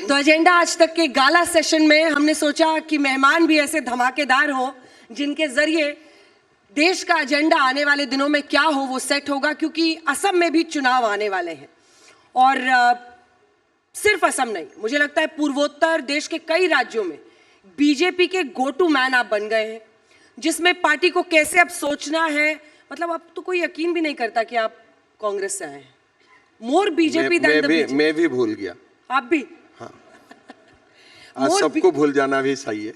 तो एजेंडा आज तक के गाला सेशन में हमने सोचा कि मेहमान भी ऐसे धमाकेदार हो जिनके जरिए देश का एजेंडा आने वाले दिनों में क्या हो वो सेट होगा, क्योंकि असम में भी चुनाव आने वाले हैं। और सिर्फ असम नहीं, मुझे लगता है पूर्वोत्तर देश के कई राज्यों में बीजेपी के गो टू मैन आप बन गए हैं, जिसमें पार्टी को कैसे अब सोचना है, मतलब अब तो कोई यकीन भी नहीं करता कि आप कांग्रेस से आए हैं। मोर बीजेपी मैं भी भूल गया। आप भी? हाँ। सबको भूल जाना भी सही है।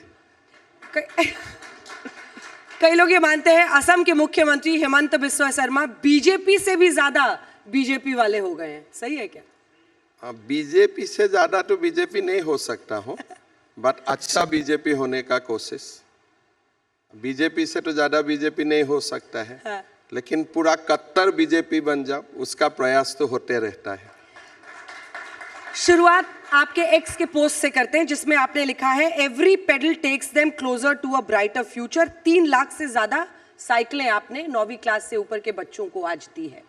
कई लोग ये मानते हैं असम के मुख्यमंत्री हेमंत बिस्वा शर्मा बीजेपी से भी ज्यादा बीजेपी वाले हो गए हैं, सही है क्या? बीजेपी से ज्यादा तो बीजेपी नहीं हो सकता हो, बट अच्छा बीजेपी होने का कोशिश। बीजेपी से तो ज्यादा बीजेपी नहीं हो सकता है। हाँ। लेकिन पूरा कट्टर बीजेपी बन जाओ, उसका प्रयास तो होते रहता है। शुरुआत आपके एक्स के पोस्ट से करते हैं, जिसमें आपने लिखा है every pedal takes them closer to a brighter future. 3 lakh से ज्यादा साइकिलें आपने 9वीं क्लास से ऊपर के बच्चों को आज दी है।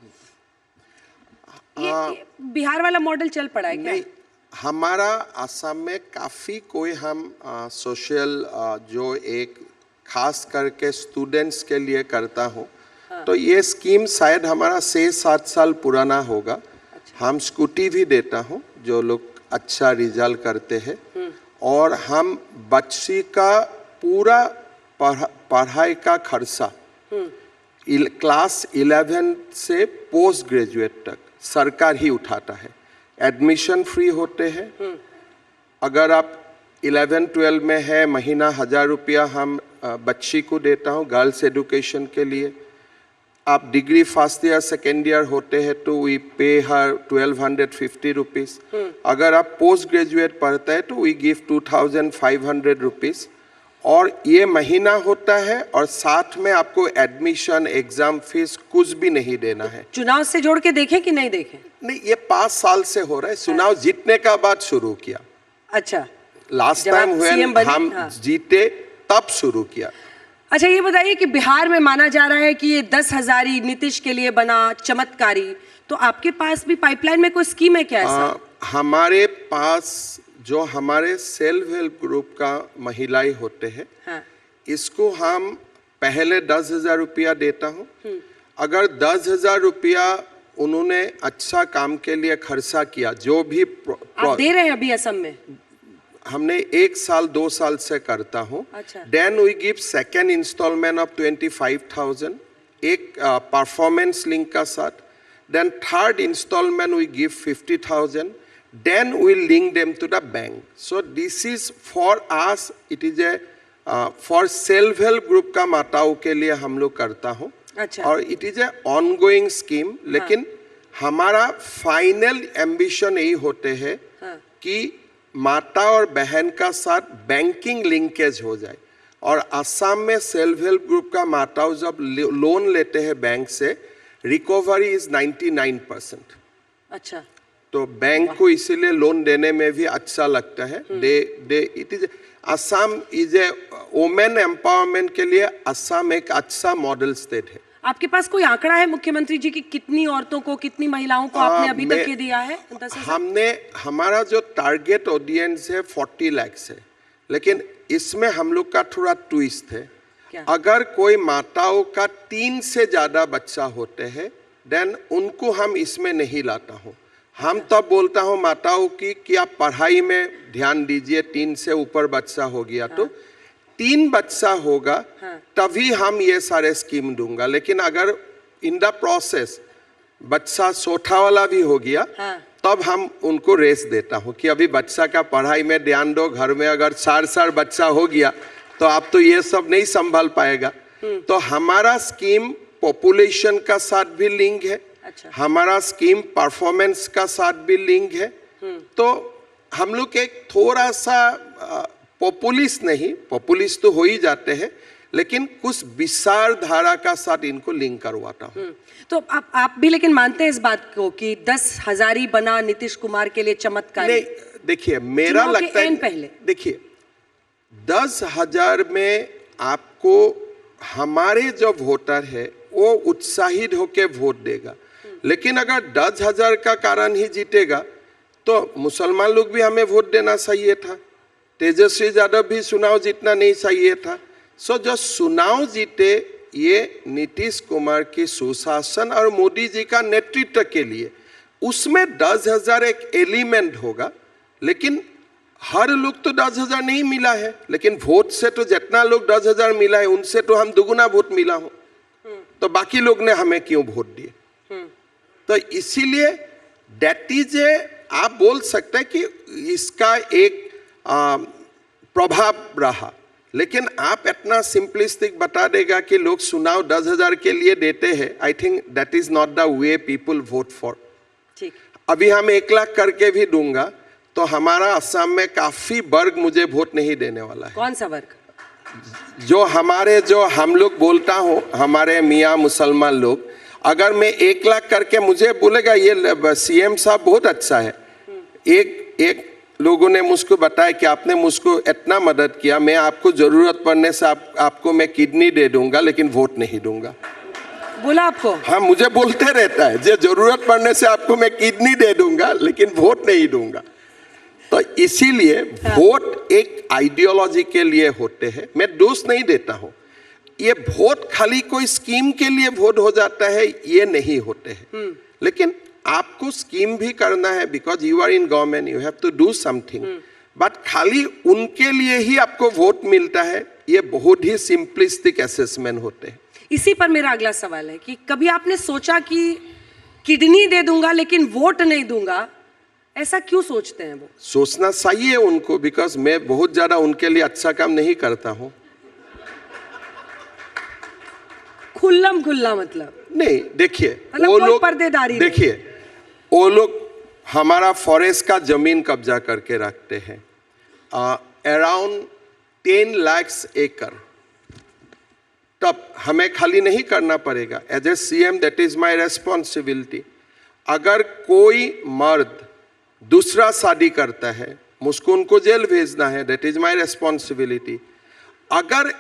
ये बिहार वाला मॉडल चल पड़ा है क्या? नहीं, हमारा असम में काफी कोई हम सोशल जो एक खास करके स्टूडेंट्स के लिए करता हूँ। हाँ। तो ये स्कीम शायद हमारा 6-7 साल पुराना होगा। अच्छा। हम स्कूटी भी देता हूँ जो लोग अच्छा रिजल्ट करते हैं, और हम बच्ची का पूरा पढ़ाई का खर्चा क्लास 11 से पोस्ट ग्रेजुएट तक सरकार ही उठाता है। एडमिशन फ्री होते हैं। अगर आप 11-12 में है, महीना 1000 रुपया हम बच्ची को देता हूँ गर्ल्स एजुकेशन के लिए। आप degree first year second year होते हैं तो वी पे हर 1250 रुपीज। अगर आप पोस्ट ग्रेजुएट पढ़ते हैं तो वी गिव 2500 रुपीज। और ये महीना होता है, और साथ में आपको एडमिशन एग्जाम फीस कुछ भी नहीं देना है। चुनाव से जोड़ के देखें कि नहीं देखें? नहीं, ये 5 साल से हो रहा है। चुनाव जीतने का बाद शुरू किया। अच्छा, लास्ट टाइम हुए हम जीते तब शुरू किया। अच्छा, ये बताइए कि बिहार में माना जा रहा है कि ये 10,000 नीतीश के लिए बना चमत्कारी, तो आपके पास भी पाइपलाइन में कोई स्कीम है क्या ऐसा? हमारे पास जो हमारे सेल्फ हेल्प ग्रुप का महिलाएं होते हैं। हाँ। इसको हम पहले 10,000 रुपया देता हूँ। अगर 10,000 रुपया उन्होंने अच्छा काम के लिए खर्चा किया, जो भी आप दे रहे हैं अभी असम में? हमने 1 साल 2 साल से करता हूँ। अच्छा। Then we give second installment of 25,000 एक परफॉर्मेंस लिंक का साथ। Then third installment we give 50,000। Then we link them to the bank. So this is for us. It is a for self help group का माताओं के लिए हम लोग करता हूँ। अच्छा। और it is a ongoing scheme। लेकिन हमारा फाइनल एम्बिशन यही होते हैं कि माता और बहन का साथ बैंकिंग लिंकेज हो जाए। और असम में सेल्फ हेल्प ग्रुप का माताओं जब लोन लेते हैं बैंक से, रिकवरी इज 99%। अच्छा। तो बैंक को इसीलिए लोन देने में भी अच्छा लगता है। It is Assam is a women empowerment के लिए असम एक अच्छा मॉडल स्टेट है। आपके पास कोई आंकड़ा है मुख्यमंत्री जी की कितनी औरतों को, कितनी महिलाओं को आपने अभी तक ये दिया है? हमने, हमारा जो टारगेट ऑडियंस है 40 लाख है, लेकिन इसमें हम लोग का थोड़ा ट्विस्ट है। क्या? अगर कोई माताओं का 3 से ज्यादा बच्चा होते हैं, देन उनको हम इसमें नहीं लाता हूँ। हम तब बोलता हूँ माताओं की कि आप पढ़ाई में ध्यान दीजिए, 3 से ऊपर बच्चा हो गया। हाँ। तो 3 बच्चा होगा। हाँ। तभी हम ये सारे स्कीम दूंगा। लेकिन अगर इन द प्रोसेस बच्चा चौथा वाला भी हो गया। हाँ। तब हम उनको रेस देता हूँ कि अभी बच्चा का पढ़ाई में ध्यान दो। घर में अगर 4 बच्चा हो गया तो आप तो ये सब नहीं संभाल पाएगा। तो हमारा स्कीम पॉपुलेशन का साथ भी लिंक है। अच्छा। हमारा स्कीम परफॉर्मेंस का साथ भी लिंक है। तो हम लोग एक थोड़ा सा पॉपुलिस्ट नहीं, पॉपुलिस्ट तो हो ही जाते हैं, लेकिन कुछ विचार धारा का साथ इनको लिंक करवाता हूँ। तो आप भी लेकिन मानते हैं इस बात को कि 10,000 बना नीतीश कुमार के लिए चमत्कार? नहीं, देखिए मेरा लगता है, पहले देखिए 10,000 में आपको हमारे जो वोटर है वो उत्साहित होकर वोट देगा। लेकिन अगर 10,000 का कारण ही जीतेगा तो मुसलमान लोग भी हमें वोट देना चाहिए था। तेजस्वी यादव भी चुनाव जीतना नहीं चाहिए था। सो जो चुनाव जीते ये नीतीश कुमार की सुशासन और मोदी जी का नेतृत्व के लिए, उसमें 10,000 एक एलिमेंट होगा, लेकिन हर लोग तो 10,000 नहीं मिला है, लेकिन वोट से तो जितना लोग 10,000 मिला है उनसे तो हम दुगुना वोट मिला हो, तो बाकी लोग ने हमें क्यों वोट दिए? तो इसीलिए दैट इज ए, आप बोल सकते हैं कि इसका एक प्रभाव रहा, लेकिन आप इतना सिंपलिस्टिक बता देगा कि लोग चुनाव 10,000 के लिए देते हैं। I think that is not the way people vote for. ठीक, अभी हम 1 लाख करके भी दूंगा तो हमारा असम में काफी वर्ग मुझे वोट नहीं देने वाला है। कौन सा वर्ग? जो हम लोग बोलता हो, हमारे मियाँ मुसलमान लोग, अगर मैं 1 लाख करके, मुझे बोलेगा ये सीएम साहब बहुत अच्छा है। एक लोगों ने मुझको बताया कि आपने मुझको इतना मदद किया, मैं आपको जरूरत पड़ने से आपको मैं किडनी दे दूंगा लेकिन वोट नहीं दूंगा। बोला आपको? हाँ, मुझे बोलते रहता है, जो जरूरत पड़ने से आपको मैं किडनी दे दूंगा लेकिन वोट नहीं दूंगा। तो इसीलिए वोट एक आइडियोलॉजी के लिए होते हैं। मैं दोष नहीं देता हूँ, ये वोट खाली कोई स्कीम के लिए वोट हो जाता है, ये नहीं होते हैं। लेकिन आपको स्कीम भी करना है, because you are in government, you have to do something, but खाली उनके लिए ही आपको वोट मिलता है, ये बहुत ही सिंपलिस्टिक असेसमेंट होते हैं। इसी पर मेरा अगला सवाल है कि कभी आपने सोचा कि किडनी दे दूंगा लेकिन वोट नहीं दूंगा? ऐसा क्यों सोचते हैं वो? सोचना चाहिए उनको, बिकॉज मैं बहुत ज्यादा उनके लिए अच्छा काम नहीं करता हूँ। खुल्लम खुल्ला मतलब नहीं, देखिए मतलब वो कोई लोग, पर्देदारी नहीं। देखिए वो लोग हमारा फॉरेस्ट का जमीन कब्जा करके रखते हैं, अराउंड 10 लाख एकड़। तब हमें खाली नहीं करना पड़ेगा। As a CM that is my responsibility. अगर कोई मर्द दूसरा शादी करता है, मुझको उनको जेल भेजना है, दैट इज माय रेस्पॉन्सिबिलिटी। अगर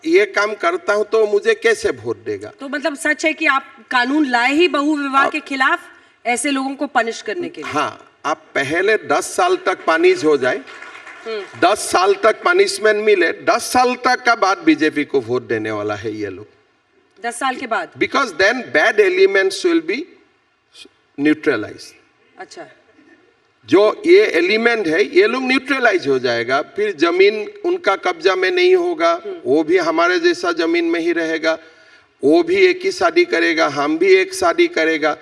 ये काम करता हूं तो मुझे कैसे वोट देगा? तो मतलब सच है कि आप कानून लाए ही बहु विवाह के खिलाफ, ऐसे लोगों को पनिश करने के लिए? हाँ, आप पहले 10 साल तक पनिश हो जाए, 10 साल तक पनिशमेंट मिले, 10 साल तक का बाद बीजेपी को वोट देने वाला है ये लोग। 10 साल के बाद? Because then bad elements will be neutralize. अच्छा, जो ये एलिमेंट है ये लोग न्यूट्रलाइज हो जाएगा, फिर जमीन उनका कब्जा में नहीं होगा, वो भी हमारे जैसा जमीन में ही रहेगा, वो भी एक ही शादी करेगा, हम भी एक शादी करेगा,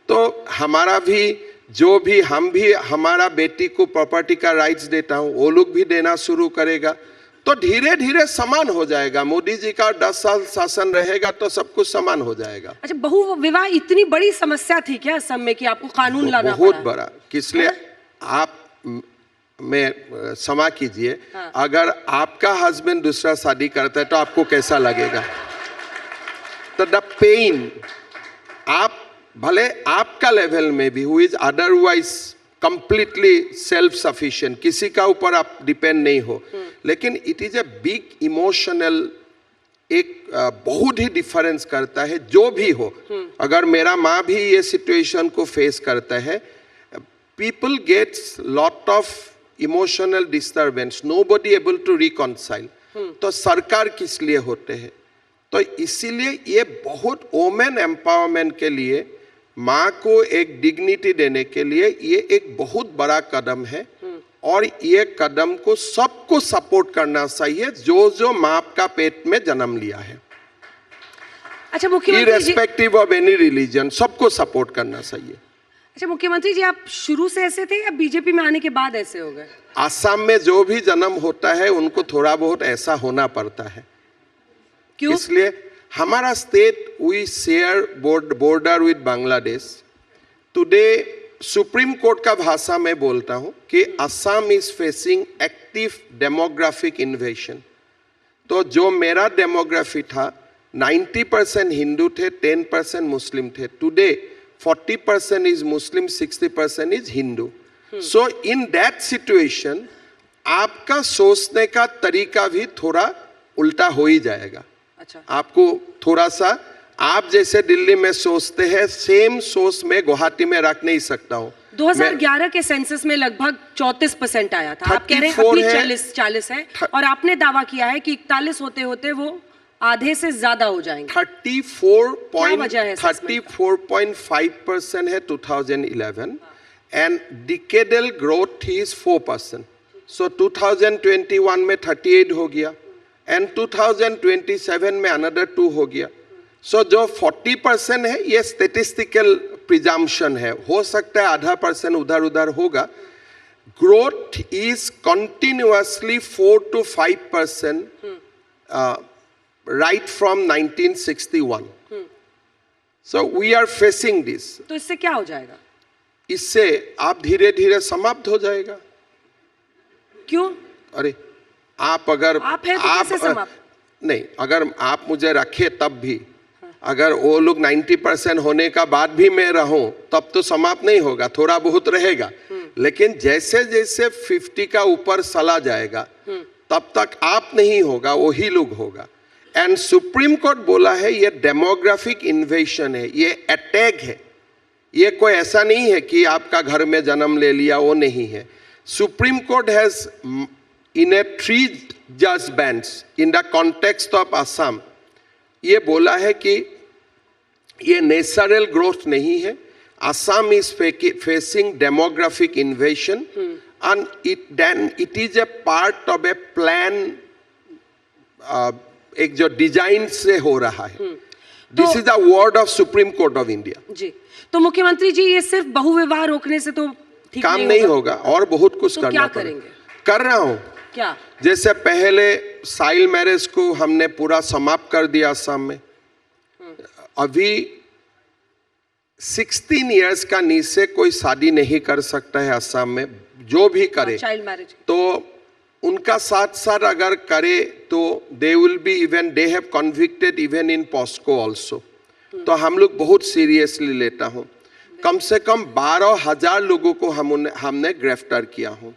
तो हमारा भी जो भी हम भी हमारा बेटी को प्रॉपर्टी का राइट्स देता हूँ, वो लोग भी देना शुरू करेगा, तो धीरे धीरे समान हो जाएगा। मोदी जी का 10 साल शासन रहेगा तो सब कुछ समान हो जाएगा। अच्छा, बहु विवाह इतनी बड़ी समस्या थी क्या असम में कि आपको कानून लाना पड़ा? बहुत बड़ा। किसलिए? आप में क्षमा कीजिए, हाँ। अगर आपका हस्बैंड दूसरा शादी करता है तो आपको कैसा लगेगा? तो द पेन, आप भले आपका लेवल में भी, who is otherwise completely self sufficient, किसी का ऊपर आप डिपेंड नहीं हो, लेकिन it is a big emotional, एक बहुत ही डिफरेंस करता है जो भी हो। अगर मेरा माँ भी ये सिचुएशन को फेस करता है, people gets lot of emotional disturbance, nobody able to reconcile। तो सरकार किस लिए होते हैं? तो इसीलिए ये बहुत वोमेन एम्पावरमेंट के लिए, माँ को एक डिग्निटी देने के लिए ये एक बहुत बड़ा कदम है, और ये कदम को सबको सपोर्ट करना चाहिए जो माँ का पेट में जन्म लिया है। अच्छा, मुख्यमंत्री जी, इररेस्पेक्टिव ऑफ एनी रिलीजन, सबको सपोर्ट करना चाहिए। अच्छा मुख्यमंत्री जी, आप शुरू से ऐसे थे या बीजेपी में आने के बाद ऐसे हो गए? असम में जो भी जन्म होता है उनको थोड़ा बहुत ऐसा होना पड़ता है। क्यों? इसलिए हमारा state, we share border with Bangladesh. Today supreme court का भाषा में बोलता हूं कि Assam is facing active demographic invasion. तो जो मेरा डेमोग्राफी था, 90% हिंदू थे, 10% मुस्लिम थे। Today 40% is Muslim, 60% is Hindu। So in that situation, आपका सोचने का तरीका भी थोड़ा उल्टा हो ही जाएगा। अच्छा, आपको थोड़ा सा आप जैसे दिल्ली में सोचते हैं सेम सोच में गुवाहाटी में रख नहीं सकता हूँ। 2011 के सेंसस में लगभग 34% आया था, आप कह रहे हैं अभी 40 है और आपने दावा किया है कि 41 होते होते वो आधे से ज्यादा हो जाएंगे। 34.5% है 2011 एंड डिकेडल ग्रोथ इज 4%। सो 2021 में 38 हो गया एंड 2027 में अनदर 2 हो गया। सो जो 40% है ये स्टेटिस्टिकल प्रिजम्पशन है, हो सकता है आधा % उधर उधर होगा। Growth is continuously 4 to 5% right from 1961. So we are facing this. तो इससे क्या हो जाएगा? इससे आप धीरे धीरे समाप्त हो जाएगा। क्यों? अरे आप अगर आप है तो कैसे समाप्त? नहीं, अगर आप मुझे रखे तब भी अगर वो लोग 90% होने का बाद भी मैं रहूं तब तो समाप्त नहीं होगा, थोड़ा बहुत रहेगा। लेकिन जैसे जैसे 50 का ऊपर चला जाएगा तब तक आप नहीं होगा, वही लोग होगा। एंड सुप्रीम कोर्ट बोला है ये डेमोग्राफिक इन्वेशन है, ये अटैक है, ये कोई ऐसा नहीं है कि आपका घर में जन्म ले लिया, वो नहीं है। Supreme court has in a 3 जज bench in the context of Assam ये बोला है कि ये नेचुरल ग्रोथ नहीं है, Assam is facing demographic invasion and it is a part of a plan, एक जो डिजाइन से हो रहा है। This is the word of supreme court of India. जी, तो मुख्यमंत्री जी ये सिर्फ बहुविवाह रोकने से तो ठीक काम नहीं होगा और बहुत कुछ तो करना क्या पड़ेगा। करेंगे? कर रहा हूँ। क्या? जैसे पहले चाइल्ड मैरिज को हमने पूरा समाप्त कर दिया असम में। अभी 16 इयर्स का नीचे कोई शादी नहीं कर सकता है असम में, जो भी करे चाइल्ड मैरिज तो उनका साथ साथ अगर करे तो they will be even they have convicted even in POCSO also. तो हम लोग बहुत सीरियसली लेता हूँ। कम से कम 12,000 लोगों को हमने गिरफ्तार किया हूँ।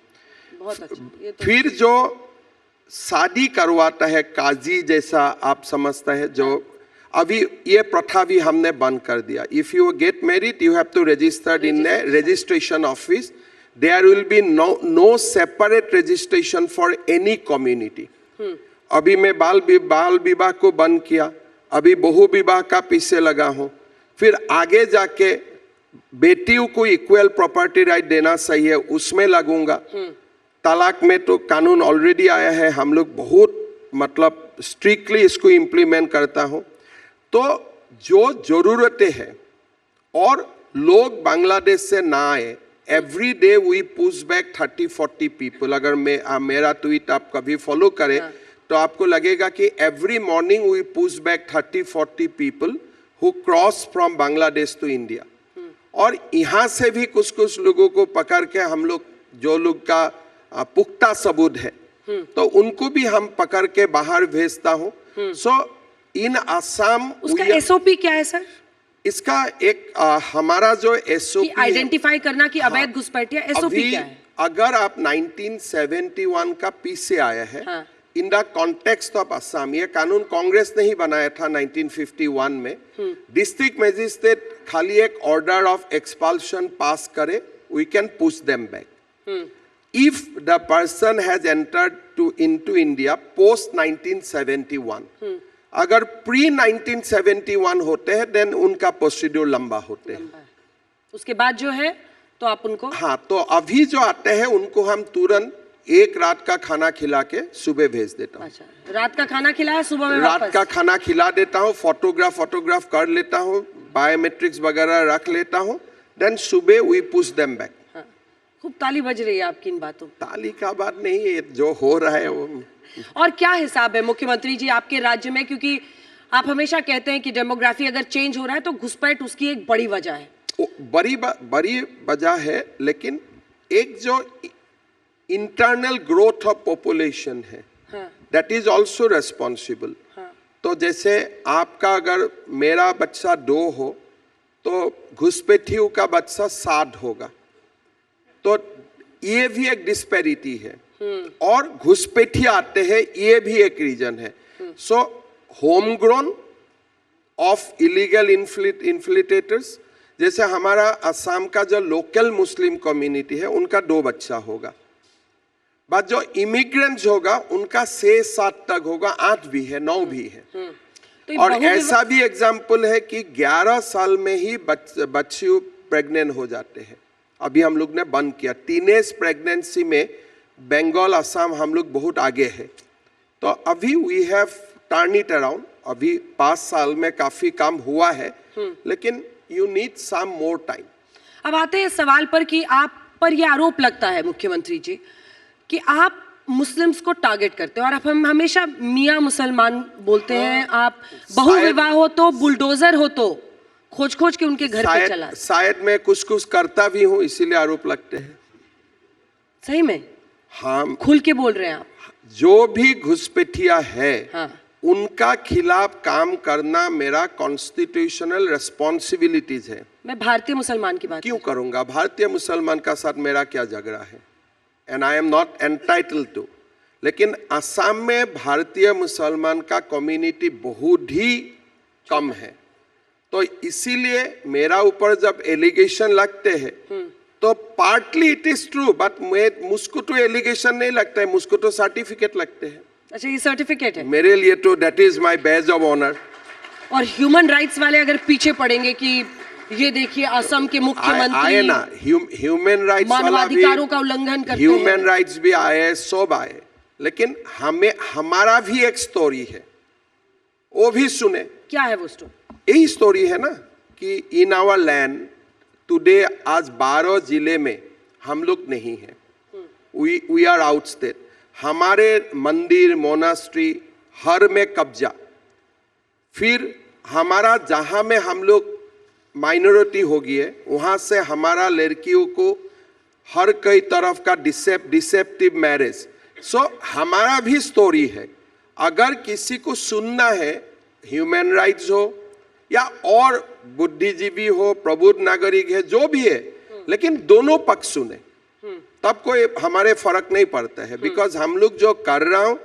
बहुत अच्छा। ये तो फिर जो शादी करवाता है काजी जैसा आप समझता है, जो अभी ये प्रथा भी हमने बंद कर दिया। If you get married you have to registered in a registration office, there will be no separate registration for any community. अभी मैं बाल विवाह को बंद किया, अभी बहु विवाह का पीछे लगा हूँ। फिर आगे जाके बेटियों को इक्वल प्रॉपर्टी राइट देना चाहिए, उसमें लगूंगा। तलाक में तो कानून ऑलरेडी आया है, हम लोग बहुत मतलब स्ट्रिक्टली इसको इम्प्लीमेंट करता हूँ। तो जो जरूरतें हैं और लोग बांग्लादेश से ना आए, every day we push back 30-40 people. अगर मेरा ट्वीट आप कभी फॉलो करें तो आपको लगेगा कि every morning we push back 30-40 people who cross from Bangladesh to India. और यहाँ से भी कुछ कुछ लोगों को पकड़ के हम लोग, जो लोग का पुख्ता सबूत है तो उनको भी हम पकड़ के बाहर भेजता हूँ। सो इन असम उसका एसओपी क्या है सर? इसका एक हमारा जो एसओपी आइडेंटिफाई करना कि अवैध घुसपैठिया, एसओपी क्या है? अगर आप 1971 का पीछे आया है इन द कॉन्टेक्स्ट ऑफ असम, ये कानून कांग्रेस ने ही बनाया था 1951 में। डिस्ट्रिक्ट मजिस्ट्रेट खाली एक ऑर्डर ऑफ एक्सपल्शन पास करे, we can push them back if the person has entered into India post 1971. अगर प्री 1971 होते हैं देन उनका प्रोसीड्यूर लंबा होते हैं। उसके बाद जो है तो आप उनको, हाँ, तो अभी जो आते हैं उनको हम तुरंत एक रात का खाना खिला के सुबह भेज देता हूँ। अच्छा, रात का खाना खिलाया, सुबह में रात का खाना खिला देता हूँ, फोटोग्राफ कर लेता हूँ, बायोमेट्रिक्स वगैरह रख लेता हूँ, देन सुबह वी पुश देम बैक। खूब ताली बज रही है आपकी इन बातों। ताली का बात नहीं है, जो हो रहा है वो। और क्या हिसाब है मुख्यमंत्री जी आपके राज्य में, क्योंकि आप हमेशा कहते हैं कि डेमोग्राफी अगर चेंज हो रहा है तो घुसपैठ उसकी एक बड़ी वजह है। बड़ी वजह है, लेकिन एक जो इंटरनल ग्रोथ ऑफ पॉपुलेशन है दैट इज ऑल्सो रेस्पॉन्सिबल। तो जैसे आपका अगर मेरा बच्चा 2 हो तो घुसपैठियों का बच्चा 7 होगा, तो ये भी एक डिस्पैरिटी है। और घुसपैठिया आते हैं, ये भी एक रीजन है। So home grown of illegal infiltrators. जैसे हमारा असम का जो लोकल मुस्लिम कम्युनिटी है उनका 2 बच्चा होगा, बट जो इमिग्रेंट्स होगा उनका 6-7 तक होगा, 8 भी है, 9 भी है। तो और ऐसा भी एग्जाम्पल है कि 11 साल में ही बच्चे प्रेग्नेंट हो जाते हैं। अभी हम लोग ने बंद किया। टीनेज प्रेगनेंसी में बंगाल, असम हम लोग बहुत आगे है। तो अभी we have turn it around. अभी 5 साल में काफी काम हुआ है, लेकिन you need some more time. अब आते हैं सवाल पर कि आप पर यह आरोप लगता है मुख्यमंत्री जी कि आप मुस्लिम्स को टारगेट करते हैं, और आप हम हमेशा मियाँ मुसलमान बोलते हैं। आप बहुविवाह हो तो बुलडोजर हो तो खोज खोज के उनके घर पे चला। शायद मैं कुछ कुछ करता भी हूँ, इसीलिए आरोप लगते हैं। सही में? हाँ, खुल के बोल रहे हैं आप। जो भी घुसपैठिया है, हाँ, उनका खिलाफ काम करना मेरा कॉन्स्टिट्यूशनल रेस्पॉन्सिबिलिटीज है। मैं भारतीय मुसलमान की बात क्यों करूंगा? भारतीय मुसलमान का साथ मेरा क्या झगड़ा है? And I am not entitled to. लेकिन असम में भारतीय मुसलमान का कम्युनिटी बहुत ही कम है, तो इसीलिए मेरा ऊपर जब एलिगेशन लगते हैं तो partly it is true, but मुझको तो एलिगेशन नहीं लगता है, मुझको तो सर्टिफिकेट लगते हैं। अच्छा, ये सर्टिफिकेट है मेरे लिए तो that is my badge of honour. और ह्यूमन राइट्स वाले अगर पीछे पड़ेंगे कि ये देखिए असम के आए मुख्यमंत्री ना, ह्यूमन राइट्स वाला भी, मानवाधिकारों का उल्लंघन करते ह्यूमन हैं। राइट्स भी आए, सब आए, लेकिन हमें हमारा भी एक स्टोरी है, वो भी सुने। क्या है वो स्टोरी? यही स्टोरी है ना कि इन आवर लैंड टुडे आज 12 जिले में हम लोग नहीं है, वी आर आउटस्टेड। हमारे मंदिर, मोनास्ट्री हर में कब्जा। फिर हमारा जहां में हम लोग माइनॉरिटी हो गई है, वहां से हमारा लड़कियों को हर कई तरफ का डिसेप्टिव मैरिज। सो हमारा भी स्टोरी है। अगर किसी को सुनना है, ह्यूमन राइट्स हो या और बुद्धिजीवी हो, प्रबुद्ध नागरिक है, जो भी है, लेकिन दोनों पक्ष सुने, तब कोई हमारे फर्क नहीं पड़ता है। बिकॉज हम लोग जो कर रहा हूं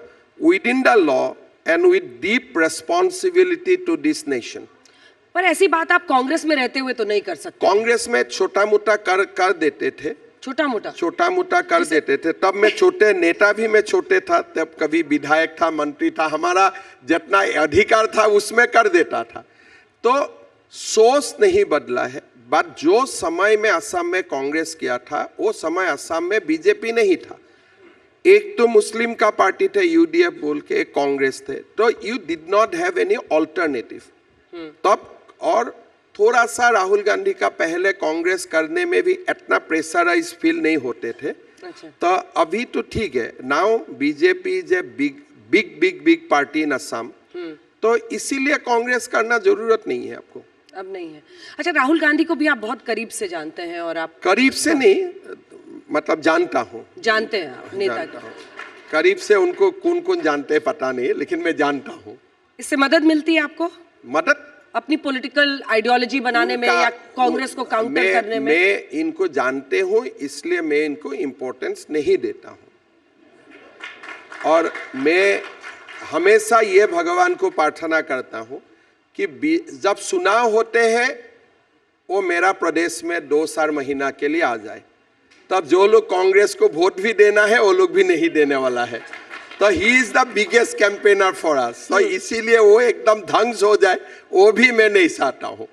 within the law and with deep responsibility to this nation. पर ऐसी बात आप कांग्रेस में रहते हुए तो नहीं कर सकते। कांग्रेस में छोटा मोटा कर देते थे, छोटा मोटा कर देते थे। तब मैं छोटे नेता भी मैं छोटे था, तब कभी विधायक था, मंत्री था, हमारा जितना अधिकार था उसमें कर देता था। तो सोच नहीं बदला है। बट जो समय में असम में कांग्रेस किया था, वो समय असम में बीजेपी नहीं था। एक तो मुस्लिम का पार्टी थे, यूडीएफ बोल के, एक कांग्रेस थे। तो you did not have any alternative तब। और थोड़ा सा राहुल गांधी का पहले कांग्रेस करने में भी इतना प्रेशराइज फील नहीं होते थे। अच्छा। तो अभी तो ठीक है। Now BJP is a big party इन असम, तो इसीलिए कांग्रेस करना जरूरत नहीं है आपको। अब नहीं है। अच्छा, राहुल गांधी को भी आप बहुत करीब से जानते हैं, और आप करीब से नहीं, मतलब जानता हूँ। जानते हैं आप नेता को? करीब से उनको कौन कौन जानते हैं पता नहीं, लेकिन मैं जानता हूँ। इससे मदद मिलती है आपको? मदद अपनी पॉलिटिकल आइडियोलॉजी बनाने में या कांग्रेस को काउंटर करने में? मैं इनको जानते हूँ, इसलिए मैं इनको इम्पोर्टेंस नहीं देता हूँ। और मैं हमेशा ये भगवान को प्रार्थना करता हूँ कि जब चुनाव होते हैं वो मेरा प्रदेश में 2-4 महीना के लिए आ जाए, तब जो लोग कांग्रेस को वोट भी देना है वो लोग भी नहीं देने वाला है। तो he is the biggest campaigner for us. तो इसीलिए वो एकदम ध्वंस हो जाए, वो भी मैं नहीं चाहता हूँ।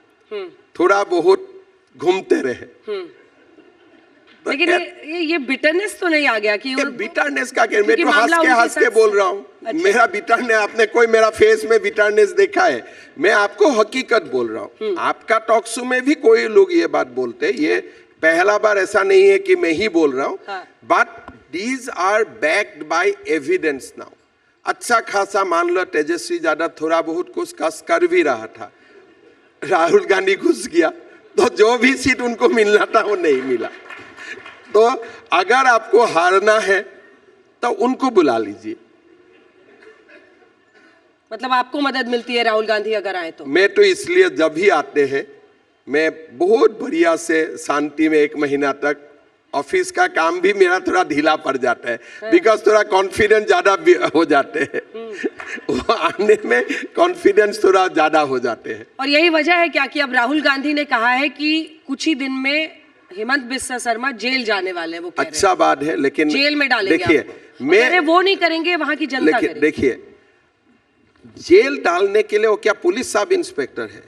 थोड़ा बहुत घूमते रहे। लेकिन ये बिटरनेस तो नहीं आ गया कि बिटरनेस का क्या? मैं तो हंस के बोल रहा हूँ। अच्छा। मेरा बिटरनेस, आपने कोई मेरा फेस में बिटरनेस देखा है? मैं आपको हकीकत बोल रहा हूँ। आपका टॉक शो में भी कोई लोग ये बात बोलते हैं, ये पहला बार ऐसा नहीं है कि मैं ही बोल रहा हूँ। But these are backed by evidence now। अच्छा खासा मान लो तेजस्वी यादव थोड़ा बहुत कुछ कस कर भी रहा था, राहुल गांधी घुस गया, तो जो भी सीट उनको मिलना था वो नहीं मिला। तो अगर आपको हारना है तो उनको बुला लीजिए। मतलब आपको मदद मिलती है राहुल गांधी अगर आए तो? मैं तो इसलिए जब भी आते हैं मैं बहुत बढ़िया से शांति में 1 महीना तक ऑफिस का काम भी मेरा थोड़ा ढीला पड़ जाता है, बिकॉज थोड़ा कॉन्फिडेंस ज्यादा हो जाते हैं। वो आने में कॉन्फिडेंस थोड़ा ज्यादा हो जाते हैं। और यही वजह है क्या कि अब राहुल गांधी ने कहा है कि कुछ ही दिन में हेमंत बिस्वा शर्मा जेल जाने वाले हैं। वो कह अच्छा बात है, लेकिन जेल में डालेंगे। देखिए, मैं वो नहीं करेंगे, वहां की जनता करेगी। देखिए, जेल डालने के लिए वो क्या पुलिस सब इंस्पेक्टर है?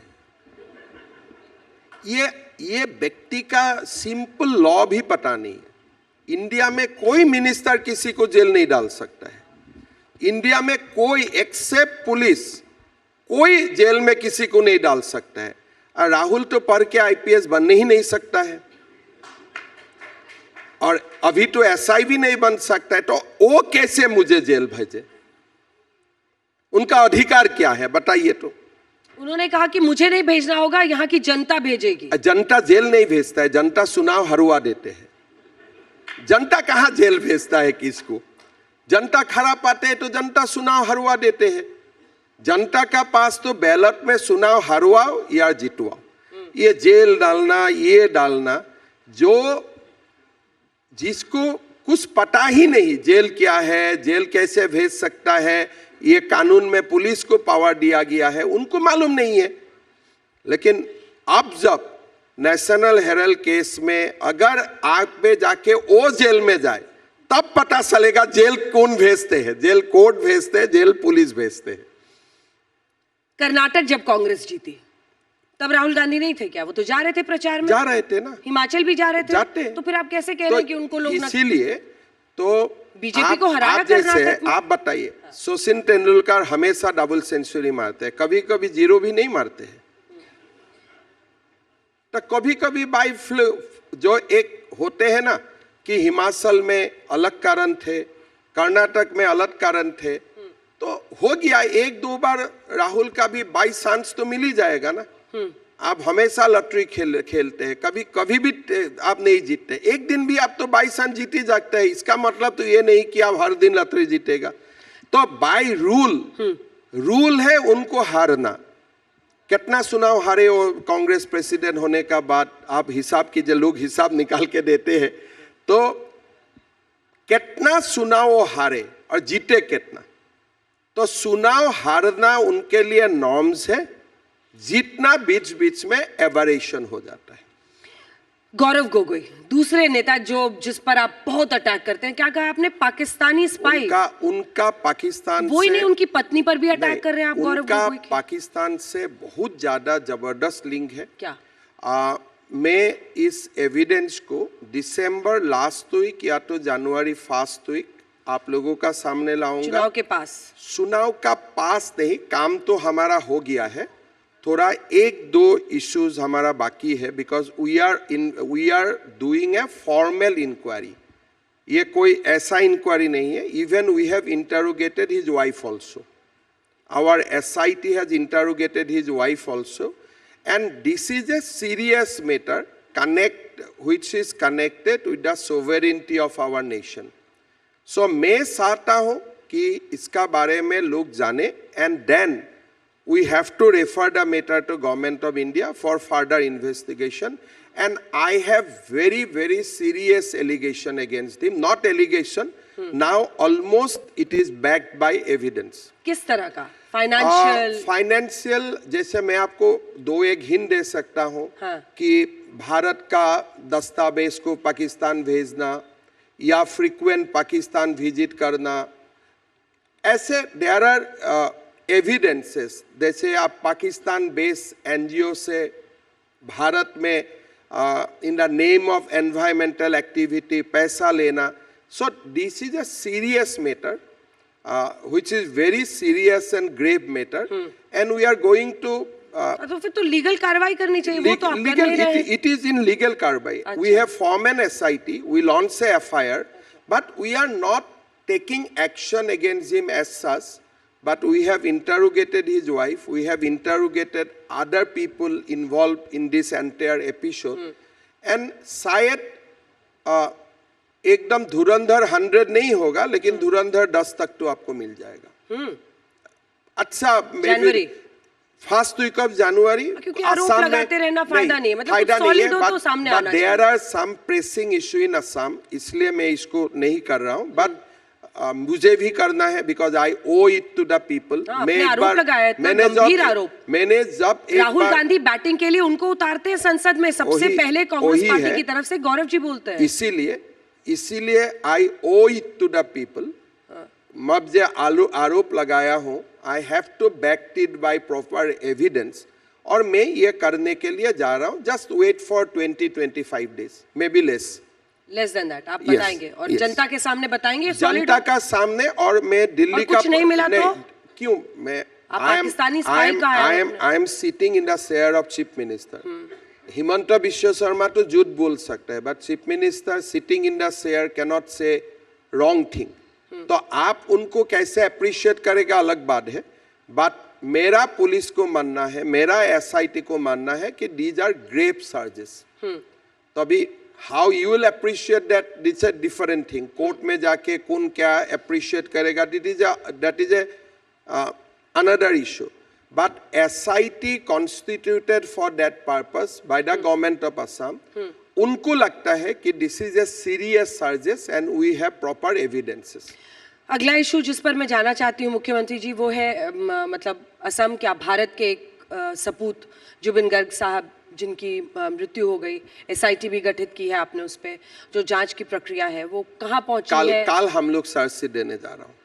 ये व्यक्ति का सिंपल लॉ भी पता नहीं है। इंडिया में कोई मिनिस्टर किसी को जेल नहीं डाल सकता है। इंडिया में कोई एक्सेप्ट पुलिस कोई जेल में किसी को नहीं डाल सकता है। और राहुल तो पढ़ के आईपीएस बनने ही नहीं सकता है, और अभी तो एसआई भी नहीं बन सकता है, तो वो कैसे मुझे जेल भेजे? उनका अधिकार क्या है बताइए? तो उन्होंने कहा कि मुझे नहीं भेजना होगा, यहाँ की जनता भेजेगी। जनता जेल नहीं भेजता है, जनता चुनाव हरवा देते हैं। जनता कहाँ जेल भेजता है किसको? जनता खराब पाते हैं तो जनता चुनाव हरवा देते हैं। जनता का पास तो बैलेट में चुनाव हरवाओ या जितवाओ। ये जेल डालना, ये डालना, जो जिसको कुछ पता ही नहीं जेल क्या है, जेल कैसे भेज सकता है, ये कानून में पुलिस को पावर दिया गया है, उनको मालूम नहीं है। लेकिन अब जब नेशनल हेराल्ड केस में अगर आप पे जाके वो जेल में जाए, तब पता चलेगा जेल कौन भेजते हैं। जेल कोर्ट भेजते हैं, जेल पुलिस भेजते हैं। कर्नाटक जब कांग्रेस जीती तब राहुल गांधी नहीं थे क्या? वो तो जा रहे थे प्रचार में। जा रहे थे ना, हिमाचल भी जा रहे थे। जाते। तो फिर आप कैसे कह रहे हैं कि उनको लोग इसीलिए तो बीजेपी को हराया आप जैसे कर्नाटक में? आप बताइए, सचिन तेंदुलकर हमेशा डबल सेंचुरी मारते हैं, कभी कभी जीरो भी नहीं मारते हैं। तो कभी कभी बाई जो एक होते हैं ना कि हिमाचल में अलग कारण थे, कर्नाटक में अलग कारण थे, तो हो गया। एक दो बार राहुल का भी बाई चांस तो मिल ही जाएगा ना। आप हमेशा लॉटरी खेलते हैं, कभी कभी भी आप नहीं जीतते। एक दिन भी आप तो बाई चांस जीत ही जाते हैं। इसका मतलब तो ये नहीं कि आप हर दिन लॉटरी जीतेगा। तो बाई रूल है उनको हारना। कितना चुनाव हारे हो कांग्रेस प्रेसिडेंट होने का बाद? आप हिसाब कीजिए, लोग हिसाब निकाल के देते हैं। तो कितना चुनाव वो हारे और जीते कितना? तो चुनाव हारना उनके लिए नॉर्म्स है, जीतना बीच बीच में एवरेशन हो जाता है। गौरव गोगोई दूसरे नेता जिस पर आप बहुत अटैक करते हैं, क्या कहा आपने? पाकिस्तानी स्पाई। उनका पाकिस्तान वो ही से नहीं, उनकी पत्नी पर भी अटैक कर रहे हैं आप गौरव गोगोई के। पाकिस्तान से बहुत ज्यादा जबरदस्त लिंक है। क्या? मैं इस एविडेंस को दिसंबर लास्ट वीक या तो जनवरी फर्स्ट वीक आप लोगों का सामने लाऊंगा। चुनाव के पास? चुनाव का पास नहीं, काम तो हमारा हो गया है। थोड़ा एक दो इश्यूज हमारा बाकी है, because we are doing a formal inquiry. ये कोई ऐसा इंक्वायरी नहीं है। Even we have interrogated his wife also. Our SIT has interrogated his wife also, and this is a serious matter which is connected with the sovereignty of our nation. So मैं चाहता हूँ कि इसका बारे में लोग जाने, and then we have to refer the matter to Government of India for further investigation. And I have very serious allegation against him. Not allegation, now almost it is backed by evidence. किस तरह का? Financial जैसे मैं आपको दो एक hint दे सकता हूँ। हाँ। कि भारत का दस्तावेज को पाकिस्तान भेजना या फ्रीक्वेंट पाकिस्तान विजिट करना, ऐसे देयर आर एविडेंसेस। जैसे आप पाकिस्तान बेस्ड NGO से भारत में in the name of environmental activity पैसा लेना। So this is a serious matter, which is very serious and grave matter, and we are going to तो फिर तो लीगल कार्रवाई करनी चाहिए। वो तो आप कर नहीं रहे हैं। It is in legal कार्रवाई। We have formed an SIT, we launched a FIR, but we are not taking action against him as such. But we have interrogated his wife, we have interrogated other people involved in this entire episode, and शायद एकदम धुरंधर 100 नहीं होगा, लेकिन धुरंधर 10 तक तो आपको मिल जाएगा। अच्छा, फर्स्ट वीक ऑफ जनवरी, क्योंकि आरोप लगाते रहना फायदा नहीं है, मतलब फायदा कुछ solid हो तो सामने आना चाहिए। There are some pressing issue in Assam, इसलिए मैं इसको नहीं कर रहा हूँ, बट मुझे भी करना है because I owe it to the people. मैं एक बार मैंने जब राहुल गांधी बैटिंग के लिए उनको उतारते हैं संसद में, सबसे पहले कांग्रेस पार्टी की तरफ से गौरव जी बोलते हैं, इसीलिए I owe it to the people. मैं जो आरोप लगाया हूँ, I have to back it by proper evidence, और मैं ये करने के लिए जा रहा हूँ। Just wait for 20-25 days, maybe less than that. आप बताएंगे और जनता के सामने बताएंगे, जनता का सामने। और मैं दिल्ली का कुछ नहीं मिला तो क्यों मैं I am sitting in the chair of chief minister. Himanta Biswa Sharma तो झूठ बोल सकता है, but chief minister sitting in the chair can not से रॉन्ग थिंग। तो आप उनको कैसे अप्रिशिएट करेगा अलग बात है, बट मेरा पुलिस को मानना है, मेरा एसआईटी को मानना है कि दीज आर ग्रेव चार्जेस। तो अभी how you will appreciate that, that's a different thing. Court में जाके कौन क्या अप्रिशिएट करेगा, that is a another issue. But SIT constituted for that purpose by the government of Assam, उनको लगता है कि this is a serious charges and we have proper evidences. अगला इशू जिस पर मैं जाना चाहती हूँ मुख्यमंत्री जी, वो है मतलब असम क्या भारत के एक सपूत जुबिन गर्ग साहब जिनकी मृत्यु हो गई, एसआईटी भी गठित की है आपने, उस पर जो जांच की प्रक्रिया है वो कहाँ पहुंची है? काल हम लोग चार्जशीट देने जा रहा हूँ।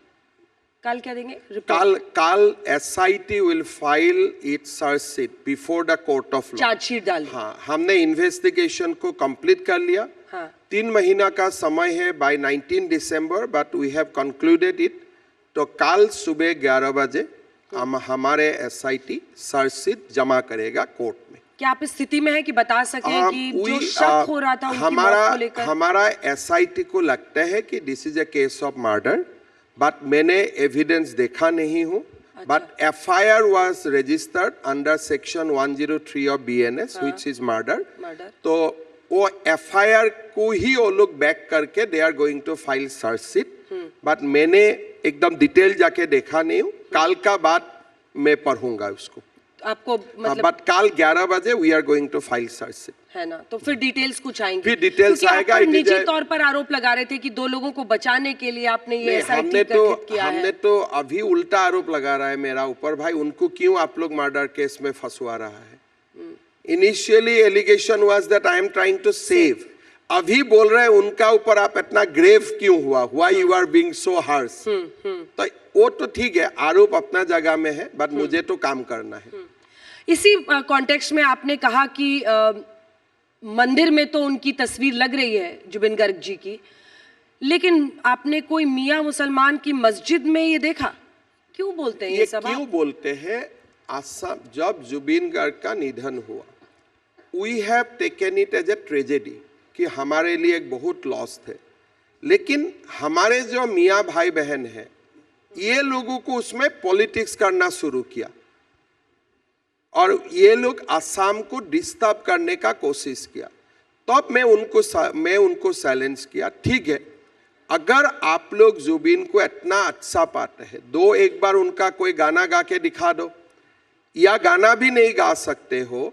काल क्या देंगे? काल SIT will file it's chargesheet before the court of law. Chargesheet डाल, हाँ, हमने इन्वेस्टिगेशन को कंप्लीट कर लिया। हाँ। 3 महीना का समय है बाय 19 दिसंबर, but we have concluded it. तो कल सुबह 11 बजे हमारे एसआईटी चार्जशीट जमा करेगा कोर्ट में। क्या आप इस स्थिति में है कि बता सकें कि जो शक हो रहा था उनकी मौत को लेकर? हमारा एसआईटी को लगता है कि this is a case of murder, but मैंने एविडेंस देखा नहीं हूँ। But FIR was registered under section 103 of BNS which is murder. तो वो एफआईआर को ही वो लोग बैक करके they are going to file chargesheet, but मैंने एकदम डिटेल जाके देखा नहीं हूँ। काल का बाद मैं पढ़ूंगा उसको आपको, मतलब बट कल 11 बजे we are going to file chargesheet, है ना? तो फिर डिटेल्स कुछ आएंगे, फिर डिटेल्स आएगा। निजी तौर पर आरोप लगा रहे थे कि 2 लोगों को बचाने के लिए आपने ये एसआईटी गठित किया है। हमने तो अभी उल्टा आरोप लगा रहा है मेरा ऊपर। भाई उनको क्यों आप लोग मर्डर केस में फंसवा रहा है? Initially allegation was that I am trying to save, अभी बोल रहे हैं उनका ऊपर आप इतना ग्रेव क्यों हुआ, why you are being so harsh. तो वो तो ठीक है, आरोप अपना जगह में है, बट मुझे तो काम करना है। इसी कॉन्टेक्स्ट में आपने कहा कि मंदिर में तो उनकी तस्वीर लग रही है जुबिन गर्ग जी की, लेकिन आपने कोई मियां मुसलमान की मस्जिद में ये देखा? क्यों बोलते हैं ये सब? क्यों बोलते हैं? असम जब जुबिन गर्ग का निधन हुआ, we have taken it as a tragedy कि हमारे लिए एक बहुत लॉस थे, लेकिन हमारे जो मियाँ भाई बहन हैं ये लोगों को उसमें पॉलिटिक्स करना शुरू किया और ये लोग असम को डिस्टर्ब करने का कोशिश किया। तब मैं उनको साइलेंस किया। ठीक है, अगर आप लोग जुबिन को इतना अच्छा पाते हैं, एक बार उनका कोई गाना गा के दिखा दो, या गाना भी नहीं गा सकते हो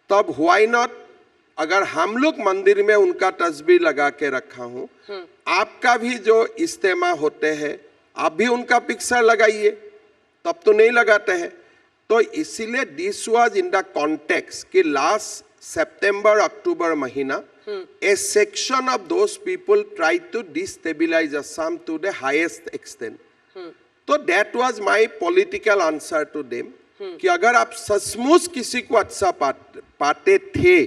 तब व्हाई नॉट, अगर हम लोग मंदिर में उनका तस्वीर लगा के रखा हूं, आपका भी जो इज्तिमा होते हैं आप भी उनका पिक्चर लगाइए, तब तो नहीं लगाते हैं। तो इसीलिए this was in the context कि लास्ट सितंबर अक्टूबर महीना a section of those people try to destabilize Assam to the highest extent. तो that was my political answer to them कि अगर आप सचमुच किसी को अच्छा पाते थे,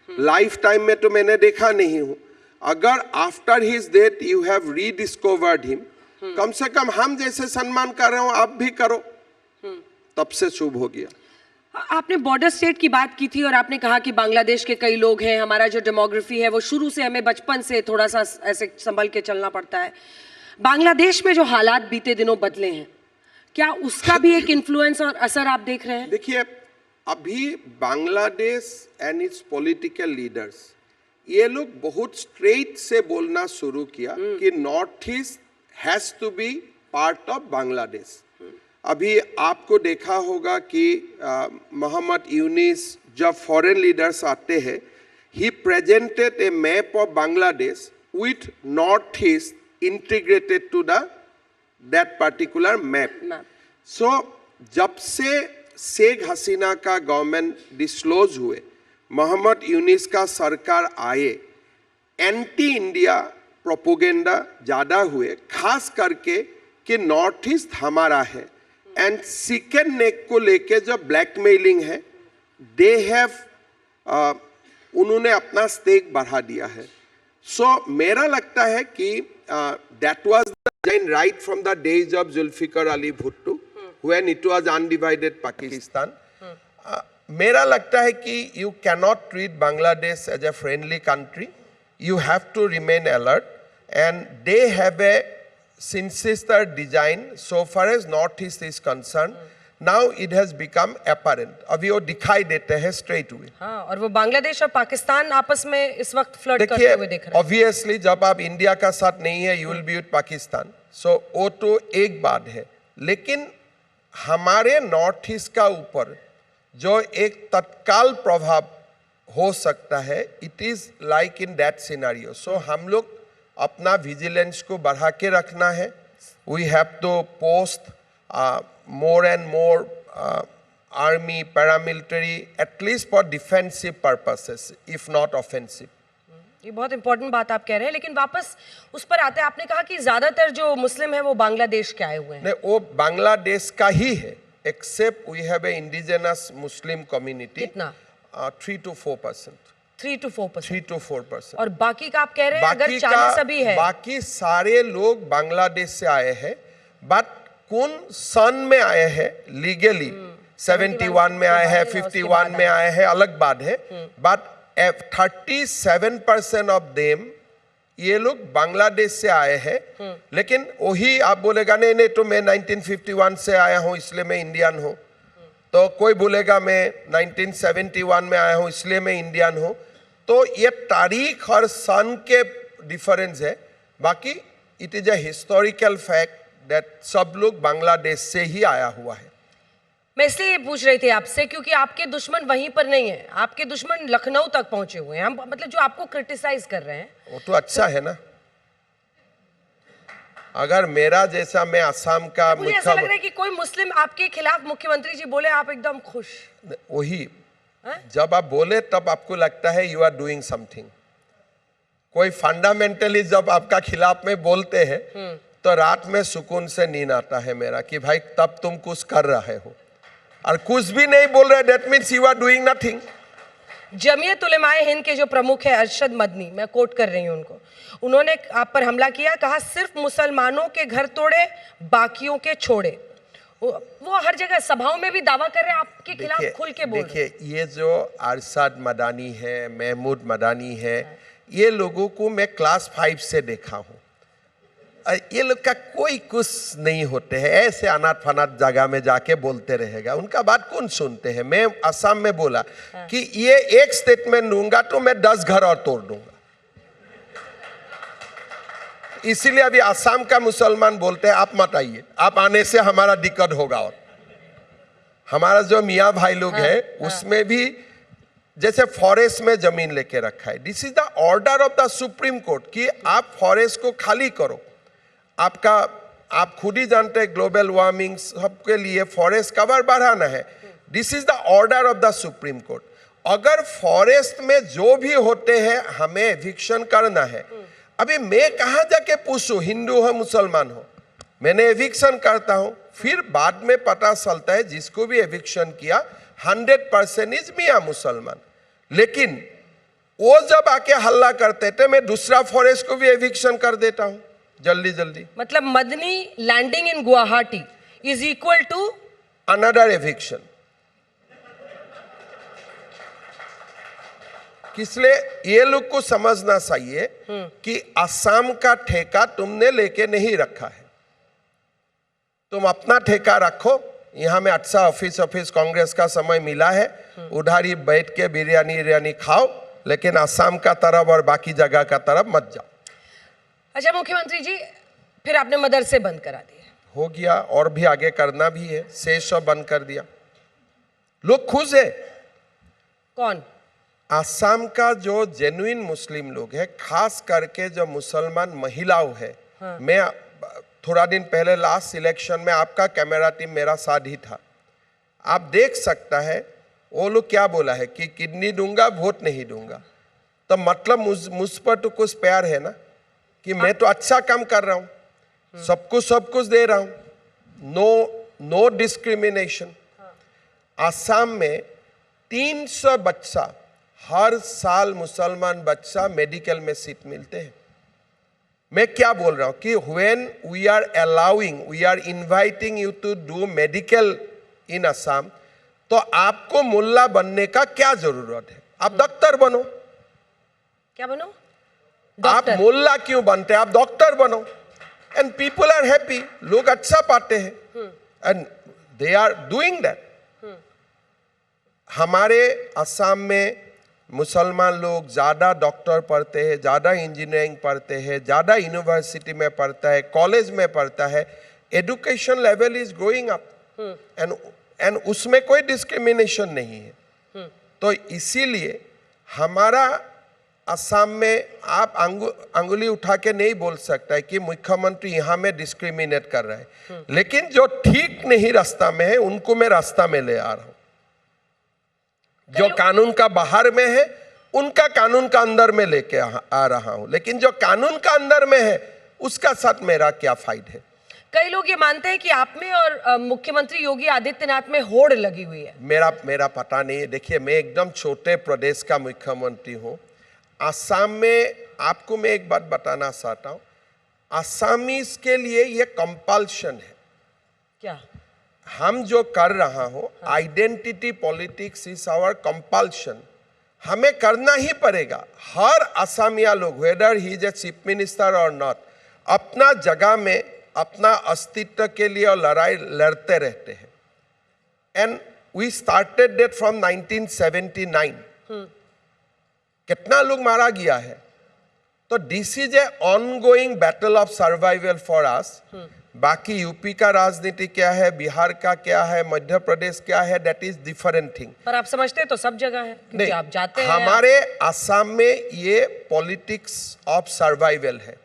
लाइफ टाइम में तो मैंने देखा नहीं हूं, अगर after his death you have rediscovered him, कम से कम हम जैसे सम्मान कर रहे हो आप भी करो, तब से शुभ हो गया। आपने बॉर्डर स्टेट की बात की थी और आपने कहा कि बांग्लादेश के कई लोग हैं, हमारा जो डेमोग्राफी है वो शुरू से हमें बचपन से थोड़ा सा ऐसे संभल के चलना पड़ता है। बांग्लादेश में जो हालात बीते दिनों बदले हैं, क्या उसका भी एक इन्फ्लुएंस और असर आप देख रहे हैं? देखिए, अभी Bangladesh and its political leaders ये लोग बहुत स्ट्रेट से बोलना शुरू किया कि North East has to be part of Bangladesh. अभी आपको देखा होगा कि मोहम्मद यूनिस जब फॉरेन लीडर्स आते हैं, he presented a map of Bangladesh with northeast integrated to that particular map. So जब से शेख हसीना का गवर्नमेंट डिस्क्लोज हुए, मोहम्मद यूनिस का सरकार आए, एंटी इंडिया प्रोपोगेंडा ज़्यादा हुए, खास करके कि नॉर्थ ईस्ट हमारा है, एंड चिकन नेक को लेके जो ब्लैकमेलिंग है, दे हैव उन्होंने अपना स्टेक बढ़ा दिया है. सो मेरा लगता है कि that was the design right from the days of Zulfikar Ali Bhutto when it was undivided Pakistan. मेरा लगता है कि you cannot treat Bangladesh as a friendly country. You have to remain alert, and they have a sinister design so far as north east is concerned. Now it has become apparent. अभी वो दिखाई देते हैं straight away. हाँ, और वो बांग्लादेश और पाकिस्तान आपस में इस वक्त फ्लर्ट करते हुए देख रहे हैं. Obviously जब आप इंडिया का साथ नहीं है, you will be with Pakistan. So वो तो एक बात है, लेकिन हमारे नॉर्थ ईस्ट का ऊपर जो एक तत्काल प्रभाव हो सकता है, it is like in that scenario. So हम लोग अपना विजिलेंस को बढ़ा के रखना है. We have to post more and more army, paramilitary, at least for defensive purposes, if not offensive. ये बहुत इंपॉर्टेंट बात आप कह रहे हैं, लेकिन वापस उस पर आते हैं. आपने कहा कि ज्यादातर जो मुस्लिम है वो बांग्लादेश के आए हुए हैं. नहीं, वो बांग्लादेश का ही है, except we have a indigenous Muslim community. कितना? 3 to 4%. 3 to 4%. 3 to 4%. और बाकी का आप कह रहे हैं अगर 40 अभी है, बाकी सारे लोग बांग्लादेश से आए हैं, बट कौन सन में आए हैं लीगली, 71 में आए हैं, 51 में आए हैं, अलग बात है. बट 37% ऑफ देम ये लोग बांग्लादेश से आए हैं. लेकिन वही आप बोलेगा नहीं नहीं तो मैं 1951 से आया हूँ इसलिए मैं इंडियन हूँ, तो कोई बोलेगा मैं 1971 में आया हूँ इसलिए मैं इंडियन हूँ. तो ये तारीख और सन के डिफरेंस है. बाकी it is a historical fact that सब लोग बांग्लादेश से ही आया हुआ है. मैं इसलिए पूछ रही थी आपसे क्योंकि आपके दुश्मन वहीं पर नहीं है, आपके दुश्मन लखनऊ तक पहुंचे हुए हैं. हम मतलब जो आपको क्रिटिसाइज कर रहे हैं वो तो अच्छा है ना. अगर मेरा जैसा, मैं असम का, मुझे ऐसा लग रहा है कि कोई मुस्लिम आपके खिलाफ मुख्यमंत्री जी बोले आप एकदम खुश. वही जब आप बोले तब आपको लगता है यू आर डूइंग समथिंग. कोई फंडामेंटली जब आपका खिलाफ में बोलते हैं तो रात में सुकून से नींद आता है मेरा कि भाई तब तुम कुछ कर रहे हो, और कुछ भी नहीं बोल रहे, that means you are doing nothing. Jamiat Ulema-e Hind के जो प्रमुख है अरशद मदनी, मैं कोट कर रही हूँ उनको, उन्होंने आप पर हमला किया, कहा सिर्फ मुसलमानों के घर तोड़े बाकियों के छोड़े. वो हर जगह सभाओं में भी दावा कर रहे हैं आपके खिलाफ, खुल के बोल रहे हैं. देखिए, ये जो अरशद मदानी है, महमूद मदानी है, ये लोगों को मैं क्लास 5 से देखा हूँ. ये लोग का कोई कुछ नहीं होते हैं, ऐसे अनाथ फनाथ जगह में जाके बोलते रहेगा, उनका बात कौन सुनते हैं. मैं असम में बोला कि ये एक स्टेटमेंट दूंगा तो मैं 10 घर और तोड़ दूंगा. इसीलिए अभी असम का मुसलमान बोलते हैं आप मत आइए, आप आने से हमारा दिक्कत होगा. और हमारा जो मियाँ भाई लोग है उसमें भी जैसे फॉरेस्ट में जमीन लेके रखा है. This is the order of the supreme court कि आप फॉरेस्ट को खाली करो. आपका आप खुद ही जानते हैं ग्लोबल वार्मिंग सबके लिए फॉरेस्ट कवर बढ़ाना है. This is the order of the supreme court. अगर फॉरेस्ट में जो भी होते हैं हमें एविक्शन करना है. अभी मैं कहाँ जाके पूछूं हिंदू हो मुसलमान हो, मैंने एविक्शन करता हूं, फिर बाद में पता चलता है जिसको भी एविक्शन किया 100% इज मियाँ मुसलमान. लेकिन वो जब आके हल्ला करते थे मैं दूसरा फॉरेस्ट को भी एविक्शन कर देता हूं जल्दी जल्दी. मतलब Madani landing in Guwahati is equal to another eviction. इसलिए ये लोग को समझना चाहिए कि असम का ठेका तुमने लेके नहीं रखा है, तुम अपना ठेका रखो. यहाँ में अच्छा ऑफिस कांग्रेस का समय मिला है, उधर ही बैठ के बिरयानी खाओ, लेकिन असम का तरफ और बाकी जगह का तरफ मत जाओ. अच्छा मुख्यमंत्री जी, फिर आपने मदरसे बंद करा दिए, हो गया और भी आगे करना भी है, शेष बंद कर दिया। लोग खुश है। कौन? आसाम का जो जेन्युइन मुस्लिम लोग है, खास करके जो मुसलमान महिलाओं है। हाँ। मैं थोड़ा दिन पहले लास्ट इलेक्शन में आपका कैमरा टीम मेरा साथ ही था, आप देख सकता है वो लोग क्या बोला है कि किडनी दूंगा, वोट नहीं दूंगा। तो मतलब मुझ पर तो कुछ प्यार है ना, कि मैं तो अच्छा काम कर रहा हूँ, सबको सब कुछ दे रहा हूँ। No discrimination. आसाम में 300 बच्चा हर साल मुसलमान बच्चा मेडिकल में सीट मिलते हैं। मैं क्या बोल रहा हूं कि when we are allowing, we are inviting you to do medical in Assam, तो आपको मुल्ला बनने का क्या जरूरत है? आप डॉक्टर बनो। क्या बनो? आप मुल्ला क्यों बनते हैं? आप डॉक्टर बनो। एंड पीपल आर हैप्पी, लोग अच्छा पाते हैं, and they are doing that. हमारे असम में मुसलमान लोग ज़्यादा डॉक्टर पढ़ते हैं, ज़्यादा इंजीनियरिंग पढ़ते हैं, ज़्यादा यूनिवर्सिटी में पढ़ता है, कॉलेज में पढ़ता है। Education level is growing up, and उसमें कोई डिस्क्रिमिनेशन नहीं है। तो इसीलिए हमारा असम में आप अंगुली उठा के नहीं बोल सकता है कि मुख्यमंत्री यहाँ में डिस्क्रिमिनेट कर रहा है। लेकिन जो ठीक नहीं रास्ता में है उनको मैं रास्ता में ले आ रहा हूँ। जो कानून का बाहर में है उनका कानून का अंदर में लेके आ रहा हूं, लेकिन जो कानून का अंदर में है उसका साथ मेरा क्या फायदा है? कई लोग ये मानते हैं कि आप में और मुख्यमंत्री योगी आदित्यनाथ में होड़ लगी हुई है। मेरा पता नहीं है। देखिए, मैं एकदम छोटे प्रदेश का मुख्यमंत्री हूं। असम में आपको मैं एक बात बताना चाहता हूं, आसामीज के लिए ये कंपल्शन है। क्या? हम जो कर रहा हो, identity politics is our compulsion. हमें करना ही पड़ेगा। हर असमिया लोग, whether he is a chief minister और नॉट, अपना जगह में अपना अस्तित्व के लिए और लड़ाई लड़ते रहते हैं। And we started that from 1979। कितना लोग मारा गया है। तो this is a ongoing battle of survival for us. बाकी यूपी का राजनीति क्या है, बिहार का क्या है, मध्य प्रदेश क्या है, दैट इज डिफरेंट थिंग। पर आप समझते हैं तो सब जगह है, क्योंकि आप जाते हैं। हमारे असम में ये पॉलिटिक्स ऑफ सर्वाइवल है।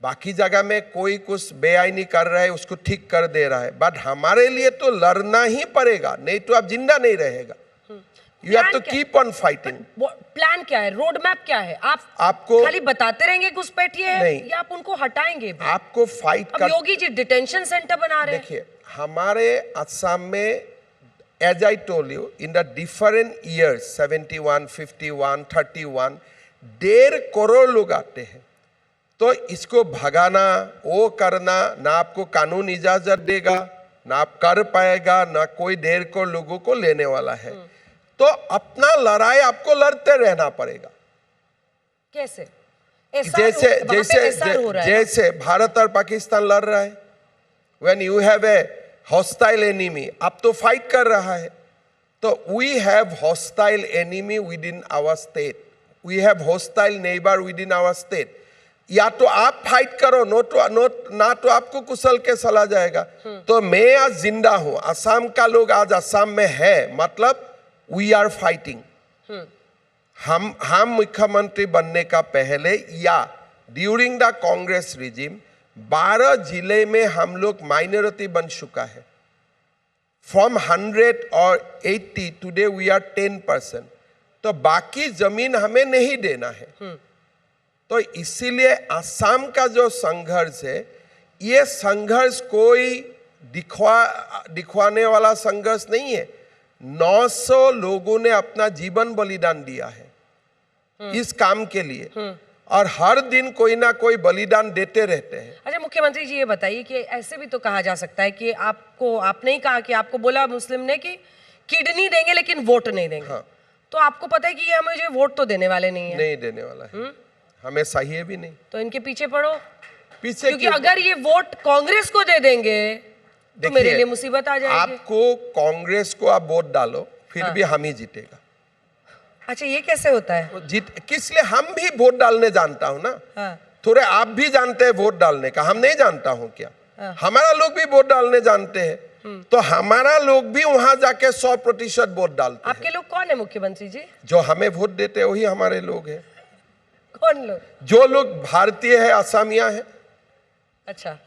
बाकी जगह में कोई कुछ बेआईनी कर रहा है उसको ठीक कर दे रहा है, बट हमारे लिए तो लड़ना ही पड़ेगा, नहीं तो आप जिंदा नहीं रहेगा। You have to keep on fighting. Plan क्या है, रोड मैप क्या है? आपको खाली बताते रहेंगे घुसपैठिए है, या आप उनको हटाएंगे? आपको फाइट कर। योगी जी डिटेंशन सेंटर बना रहे हैं। देखिए, हमारे असम में, as I told you, in the different years 71, 51, 31, 1.5 crore लोग आते हैं। तो इसको भगाना, वो करना, ना आपको कानून इजाजत देगा, ना आप कर पाएगा, ना कोई 1.5 करोड़ लोगों को लेने वाला है। तो अपना लड़ाई आपको लड़ते रहना पड़ेगा। कैसे? जैसे भारत और पाकिस्तान लड़ रहा है। When you have a hostile enemy, आप तो फाइट कर रहा है। तो we have hostile enemy within our state, we have hostile neighbor within our state। या तो आप फाइट करो, ना तो आपको कुशल के चला जाएगा। तो मैं आज जिंदा हूं, असम का लोग आज असम में है, मतलब वी आर फाइटिंग। हम मुख्यमंत्री बनने का पहले या ड्यूरिंग द कांग्रेस रिजिम 12 जिले में हम लोग माइनॉरिटी बन चुका है। फ्रॉम 100 और 80 टुडे वी आर 10%। तो बाकी जमीन हमें नहीं देना है। तो इसीलिए असम का जो संघर्ष है, ये संघर्ष कोई दिखवाने वाला संघर्ष नहीं है। 900 लोगों ने अपना जीवन बलिदान दिया है इस काम के लिए, और हर दिन कोई ना कोई बलिदान देते रहते हैं। अच्छा मुख्यमंत्री जी, ये बताइए कि ऐसे भी तो कहा जा सकता है कि आपने ही कहा कि आपको बोला मुस्लिम ने कि किडनी देंगे लेकिन वोट नहीं देंगे। हाँ। तो आपको पता है कि ये मुझे वोट तो देने वाले नहीं है। नहीं देने वाला है, हमें चाहिए भी नहीं। तो इनके पीछे पड़ो, पीछे, क्योंकि अगर ये वोट कांग्रेस को दे देंगे तो मेरे लिए मुसीबत आ जाएगी। आपको कांग्रेस को आप वोट डालो, फिर भी हम ही जीतेगा। अच्छा, ये कैसे होता है? किस लिए? हम भी वोट डालने जानता हूं ना। हाँ। थोड़े आप भी जानते हैं वोट डालने का, हम नहीं जानता हूं क्या? हमारा लोग भी वोट डालने जानते हैं, तो हमारा लोग भी वहां जाके 100% वोट डालते हैं। आपके लोग कौन है मुख्यमंत्री जी? जो हमें वोट देते हैं वही हमारे लोग हैं। कौन लोग? जो लोग भारतीय है, असमिया है। अच्छा,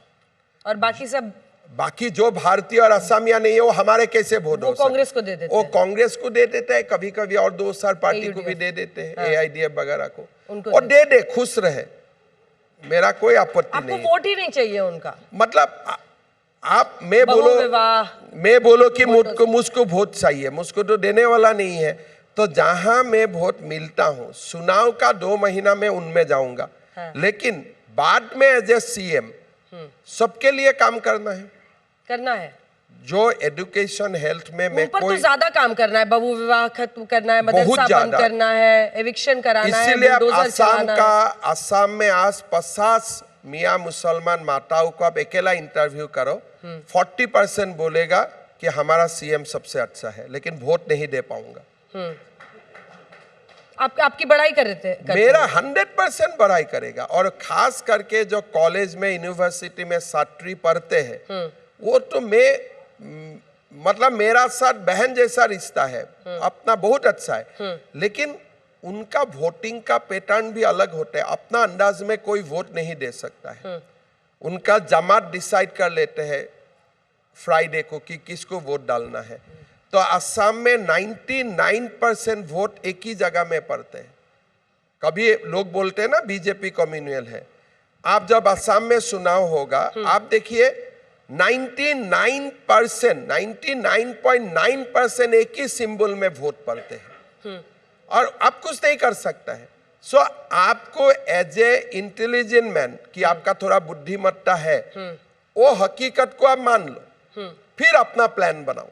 और बाकी सब? बाकी जो भारतीय और असमिया नहीं है वो हमारे कैसे वोट हो? कांग्रेस को दे देते वो हैं। कांग्रेस को दे देते हैं, कभी कभी और दो चार पार्टी को भी दे देते हैं, AIDF वगैरह को, और दे खुश रहे, मेरा कोई आपत्ति नहीं। आपको वोट ही नहीं चाहिए उनका मतलब आप मैं बोलो कि मुझको वोट चाहिए, मुझको तो देने वाला नहीं है। तो जहां मैं वोट मिलता हूं, चुनाव का 2 महीना में उनमें जाऊंगा, लेकिन बाद में एज ए CM सबके लिए काम करना है। जो एजुकेशन हेल्थ में मैं कोई तो ज्यादा काम करना है, बहु विवाह खत्म करना है, मदरसा बंद करना है, एविक्शन कराना है, इसीलिए असम में आज 50 मियाँ मुसलमान माताओं को आप अकेला इंटरव्यू करो, 40% बोलेगा कि हमारा CM सबसे अच्छा है, लेकिन वोट नहीं दे पाऊंगा। आपकी बड़ाई करते मेरा 100% बड़ाई करेगा। और खास करके जो कॉलेज में, यूनिवर्सिटी में छात्री पढ़ते हैं, वो तो मतलब मेरा साथ बहन जैसा रिश्ता है, अपना बहुत अच्छा है, लेकिन उनका वोटिंग का पैटर्न भी अलग होता है। अपना अंदाज में कोई वोट नहीं दे सकता है, उनका जमात डिसाइड कर लेते हैं फ्राइडे को कि किसको वोट डालना है। तो असम में 99% वोट एक ही जगह में पड़ते हैं। कभी लोग बोलते हैं ना बीजेपी कम्युनल है, आप जब असम में चुनाव होगा, आप देखिए 99.9% एक ही सिंबल में वोट पड़ते हैं, और आप कुछ नहीं कर सकता है। सो आपको एज ए इंटेलिजेंट मैन कि आपका थोड़ा बुद्धिमत्ता है, वो हकीकत को आप मान लो, फिर अपना प्लान बनाओ।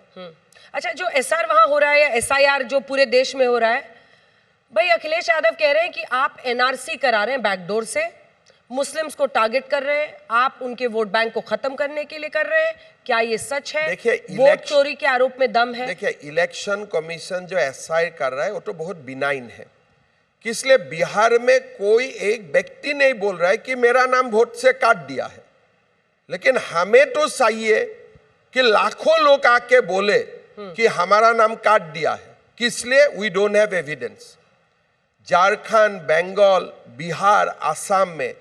अच्छा, जो SR वहां हो रहा है, या SIR जो पूरे देश में हो रहा है, भाई अखिलेश यादव कह रहे हैं कि आप NRC करा रहे हैं बैकडोर से, मुस्लिम्स को टारगेट कर रहे हैं, आप उनके वोट बैंक को खत्म करने के लिए कर रहे हैं। क्या ये सच है? देखिए, वोट चोरी के आरोप में दम है? देखिए, इलेक्शन कमीशन जो SI कर रहा है वो तो बहुत बिनाइन है, इसलिए बिहार में कोई एक व्यक्ति नहीं बोल रहा है कि मेरा नाम वोट से काट दिया है, लेकिन हमें तो चाहिए कि लाखों लोग आके बोले कि हमारा नाम काट दिया है। किस लिए? We don't have evidence. Jharkhand, Bengal, Bihar, Assam में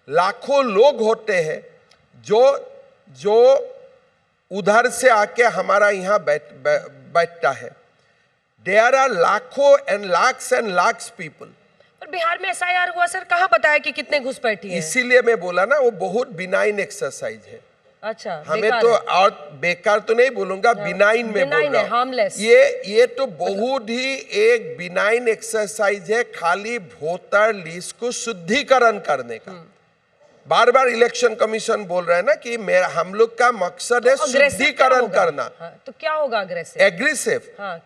लाखों लोग होते हैं जो उधर से आके हमारा यहाँ बैठता है। देयर आर लाखों एंड लाख्स पीपल। पर बिहार में SIR हुआ सर, कहाँ बताया कि कितने घुसपैठी हैं? इसीलिए मैं बोला ना, वो बहुत बिनाइन एक्सरसाइज है। अच्छा, हमें तो, और बेकार तो नहीं बोलूंगा, बिनाइन में बोल रहा हूं, हार्मलेस। ये तो बहुत ही एक बिनाइन एक्सरसाइज है, खाली वोटर लिस्ट को शुद्धिकरण करने का। बार बार इलेक्शन कमीशन बोल रहा है ना कि हम लोग का मकसद है शुद्धिकरण करना। तो क्या होगा एग्रेसिव?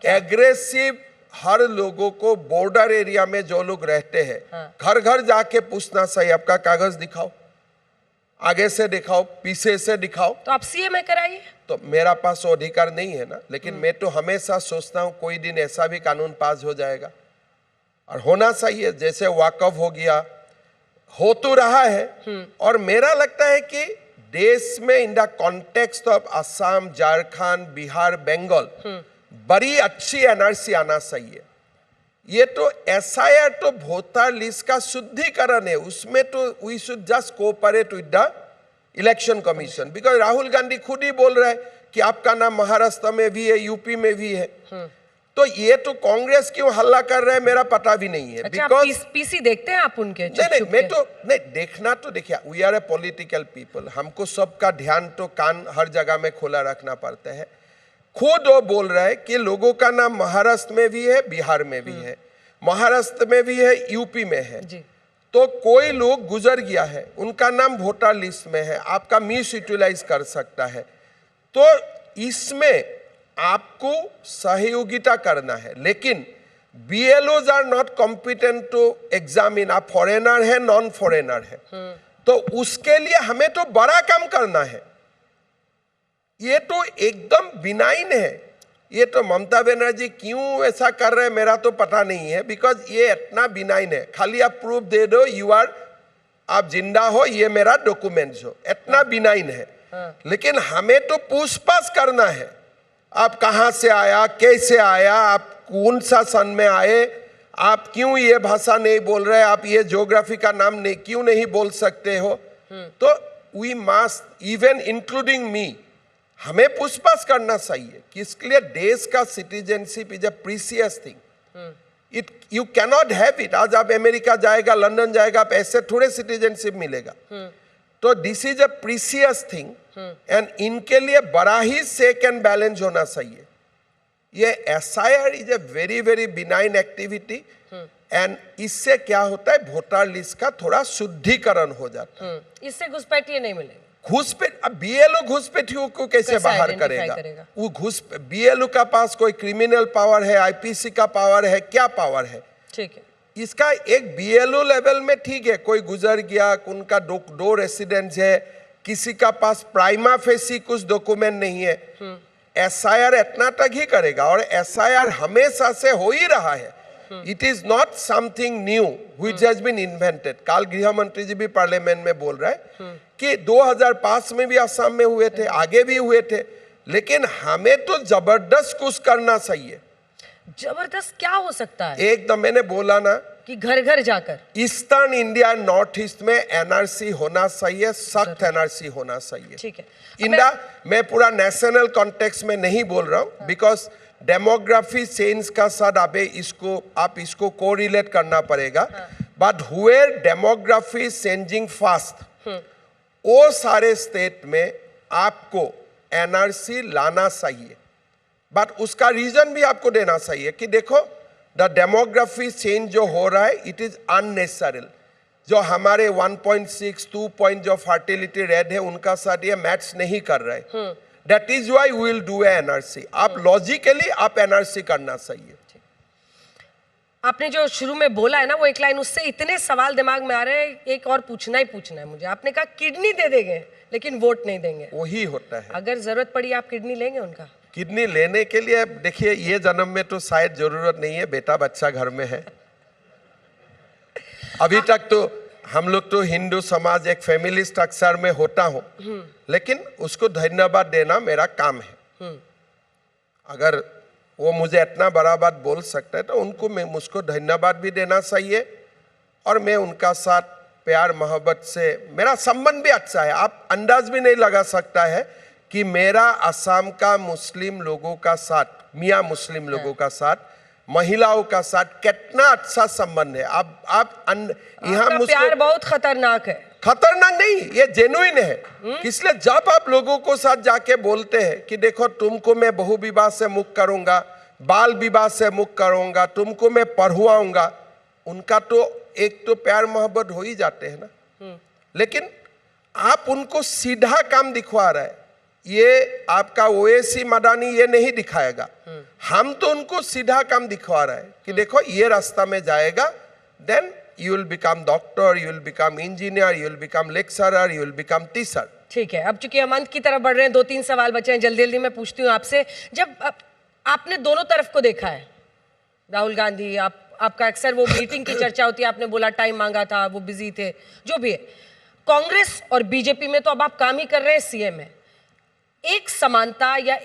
एग्रेसिव हर लोगों को बॉर्डर एरिया में जो लोग रहते हैं, घर घर जाके पूछना चाहिए, आपका कागज दिखाओ, आगे से दिखाओ, पीछे से दिखाओ। तो आप CM कराइए। तो मेरा पास वो अधिकार नहीं है ना, लेकिन मैं तो हमेशा सोचता हूं कोई दिन ऐसा भी कानून पास हो जाएगा, और होना चाहिए। जैसे वाकफ हो गया, हो तो रहा है, और मेरा लगता है कि देश में in the context of Assam, Jharkhand, Bihar, Bengal बड़ी अच्छी NRC आना चाहिए। ये तो SIR तो वोटर लिस्ट का शुद्धिकरण है, उसमें तो we should just cooperate with the election commission, because Rahul Gandhi खुद ही बोल रहा है कि आपका नाम महाराष्ट्र में भी है, यूपी में भी है। तो ये तो कांग्रेस क्यों हल्ला कर रहे हैं मेरा पता भी नहीं है। अच्छा, बिकॉज PC देखते हैं आप उनके? नहीं, मैं तो नहीं देखना, तो देखिए we are a political people, हमको सबका ध्यान तो कान हर जगह में खोला रखना पड़ता है। खुद वो बोल रहा है कि लोगों का नाम महाराष्ट्र में भी है, बिहार में भी है, महाराष्ट्र में भी है, यूपी में है जी। तो कोई लोग गुजर गया है, उनका नाम वोटर लिस्ट में है, आपका मिस यूटिलाइज कर सकता है। तो इसमें आपको सहयोगिता करना है, लेकिन BLOs are not competent to examine आप फॉरेनर है, नॉन फॉरेनर है, तो उसके लिए हमें तो बड़ा काम करना है। ये तो एकदम बिनाइन है। ये तो ममता बनर्जी क्यों ऐसा कर रहे हैं मेरा तो पता नहीं है, बिकॉज ये इतना बिनाइन है, खाली आप प्रूफ दे दो, आप जिंदा हो, ये मेरा डॉक्यूमेंट्स हो, इतना बिनाइन है। लेकिन हमें तो पूछताछ करना है, आप कहां से आया, कैसे आया, आप कौन सा सन में आए, आप क्यों ये भाषा नहीं बोल रहे, आप ये ज्योग्राफी का नाम नहीं क्यों नहीं बोल सकते हो। तो we must even including me, हमें पूछताछ करना चाहिए कि इसके लिए देश का citizenship is a precious thing. It you cannot have it. आज आप अमेरिका जाएगा, लंदन जाएगा, आप ऐसे थोड़े सिटीजनशिप मिलेगा। तो this is a precious thing and इनके लिए बड़ा ही चेक एंड बैलेंस होना चाहिए। ये SIR is a very very benign activity and इससे क्या होता है, वोटर लिस्ट का थोड़ा शुद्धिकरण हो जाता है। इससे घुसपैठिए नहीं मिलेगा। घुसपैठ, अब बीएलओ घुसपैठियों को कैसे बाहर करेगा? वो बीएलओ का पास कोई क्रिमिनल पावर है, आईपीसी का पावर है, क्या पावर है? ठीक है, इसका एक बीएलओ लेवल में ठीक है, कोई गुजर गया, उनका दो रेसिडेंट्स है, किसी का पास प्राइमा फेसी कुछ डॉक्यूमेंट नहीं है, एसआईआर इतना तक ही करेगा। और एसआईआर हमेशा से हो ही रहा है। It is not something new which has been invented. काल गृह मंत्री जी भी पार्लियामेंट में बोल रहे हैं कि 2005 में भी असम में हुए थे, आगे भी हुए थे, लेकिन हमें तो जबरदस्त कुछ करना चाहिए। जबरदस्त क्या हो सकता है? एकदम मैंने बोला ना कि घर घर जाकर ईस्टर्न इंडिया, नॉर्थ ईस्ट में एनआरसी होना चाहिए, सख्त एनआरसी होना चाहिए। ठीक है, इंडिया मैं पूरा नेशनल कॉन्टेक्स्ट में नहीं बोल रहा हूँ, बिकॉज डेमोग्राफी चेंज का साथ आप इसको कोरिलेट करना पड़ेगा। बट हुए डेमोग्राफी चेंजिंग फास्ट, वो सारे स्टेट में आपको एनआरसी लाना चाहिए। बट उसका रीजन भी आपको देना चाहिए कि देखो द डेमोग्राफी चेंज जो हो रहा है इट इज अननेसेसरी। जो हमारे 1.6 2 पॉइंट जो फर्टिलिटी रेट है उनका साथ ये मैच नहीं कर रहे। That is why we will do NRC. आप लॉजिकली आप एनआरसी करना चाहिए। आपने जो शुरू में बोला है ना वो एक लाइन, उससे इतने सवाल दिमाग में आ रहे हैं, एक और पूछना है मुझे। आपने कहा किडनी दे देंगे लेकिन वोट नहीं देंगे। वही होता है। अगर जरूरत पड़ी आप किडनी लेंगे उनका? किडनी लेने के लिए देखिए ये जन्म में तो शायद जरूरत नहीं है, बेटा बच्चा घर में है। अभी तक तो हम लोग तो हिंदू समाज एक फैमिली स्ट्रक्चर में होता हूं, लेकिन उसको धन्यवाद देना मेरा काम है। अगर वो मुझे इतना बड़ा बात बोल सकता है तो मुझको धन्यवाद भी देना चाहिए और मैं उनका साथ प्यार मोहब्बत से, मेरा संबंध भी अच्छा है। आप अंदाज भी नहीं लगा सकता है कि मेरा असम का मुस्लिम लोगों का साथ, मियाँ मुस्लिम लोगों का साथ, महिलाओं का साथ कितना अच्छा संबंध है। आप यहाँ प्यार बहुत खतरनाक है। खतरनाक नहीं, ये जेन्युइन है। इसलिए जब आप लोगों को साथ जाके बोलते हैं कि देखो तुमको मैं बहु विवाह से मुक्त करूंगा, बाल विवाह से मुक्त करूंगा, तुमको मैं पढ़वाऊंगा, उनका तो एक तो प्यार मोहब्बत हो ही जाते हैं ना। लेकिन आप उनको सीधा काम दिखवा रहे हैं, ये आपका ओएसी मदानी ये नहीं दिखाएगा। हम तो उनको सीधा काम दिखवा रहे हैं कि देखो ये रास्ता में जाएगा, then you will become doctor, you will become engineer, you will become lecturer, you will become teacher. ठीक है, अब चूंकि हम अंत की तरफ बढ़ रहे हैं, 2-3 सवाल बचे हैं, जल्दी जल्दी मैं पूछती हूँ आपसे। जब आपने दोनों तरफ को देखा है, राहुल गांधी, आपका अक्सर वो मीटिंग की चर्चा होती है, आपने बोला टाइम मांगा था, वो बिजी थे, जो भी है। कांग्रेस और बीजेपी में तो अब आप काम ही कर रहे हैं सीएम में, एक समानता या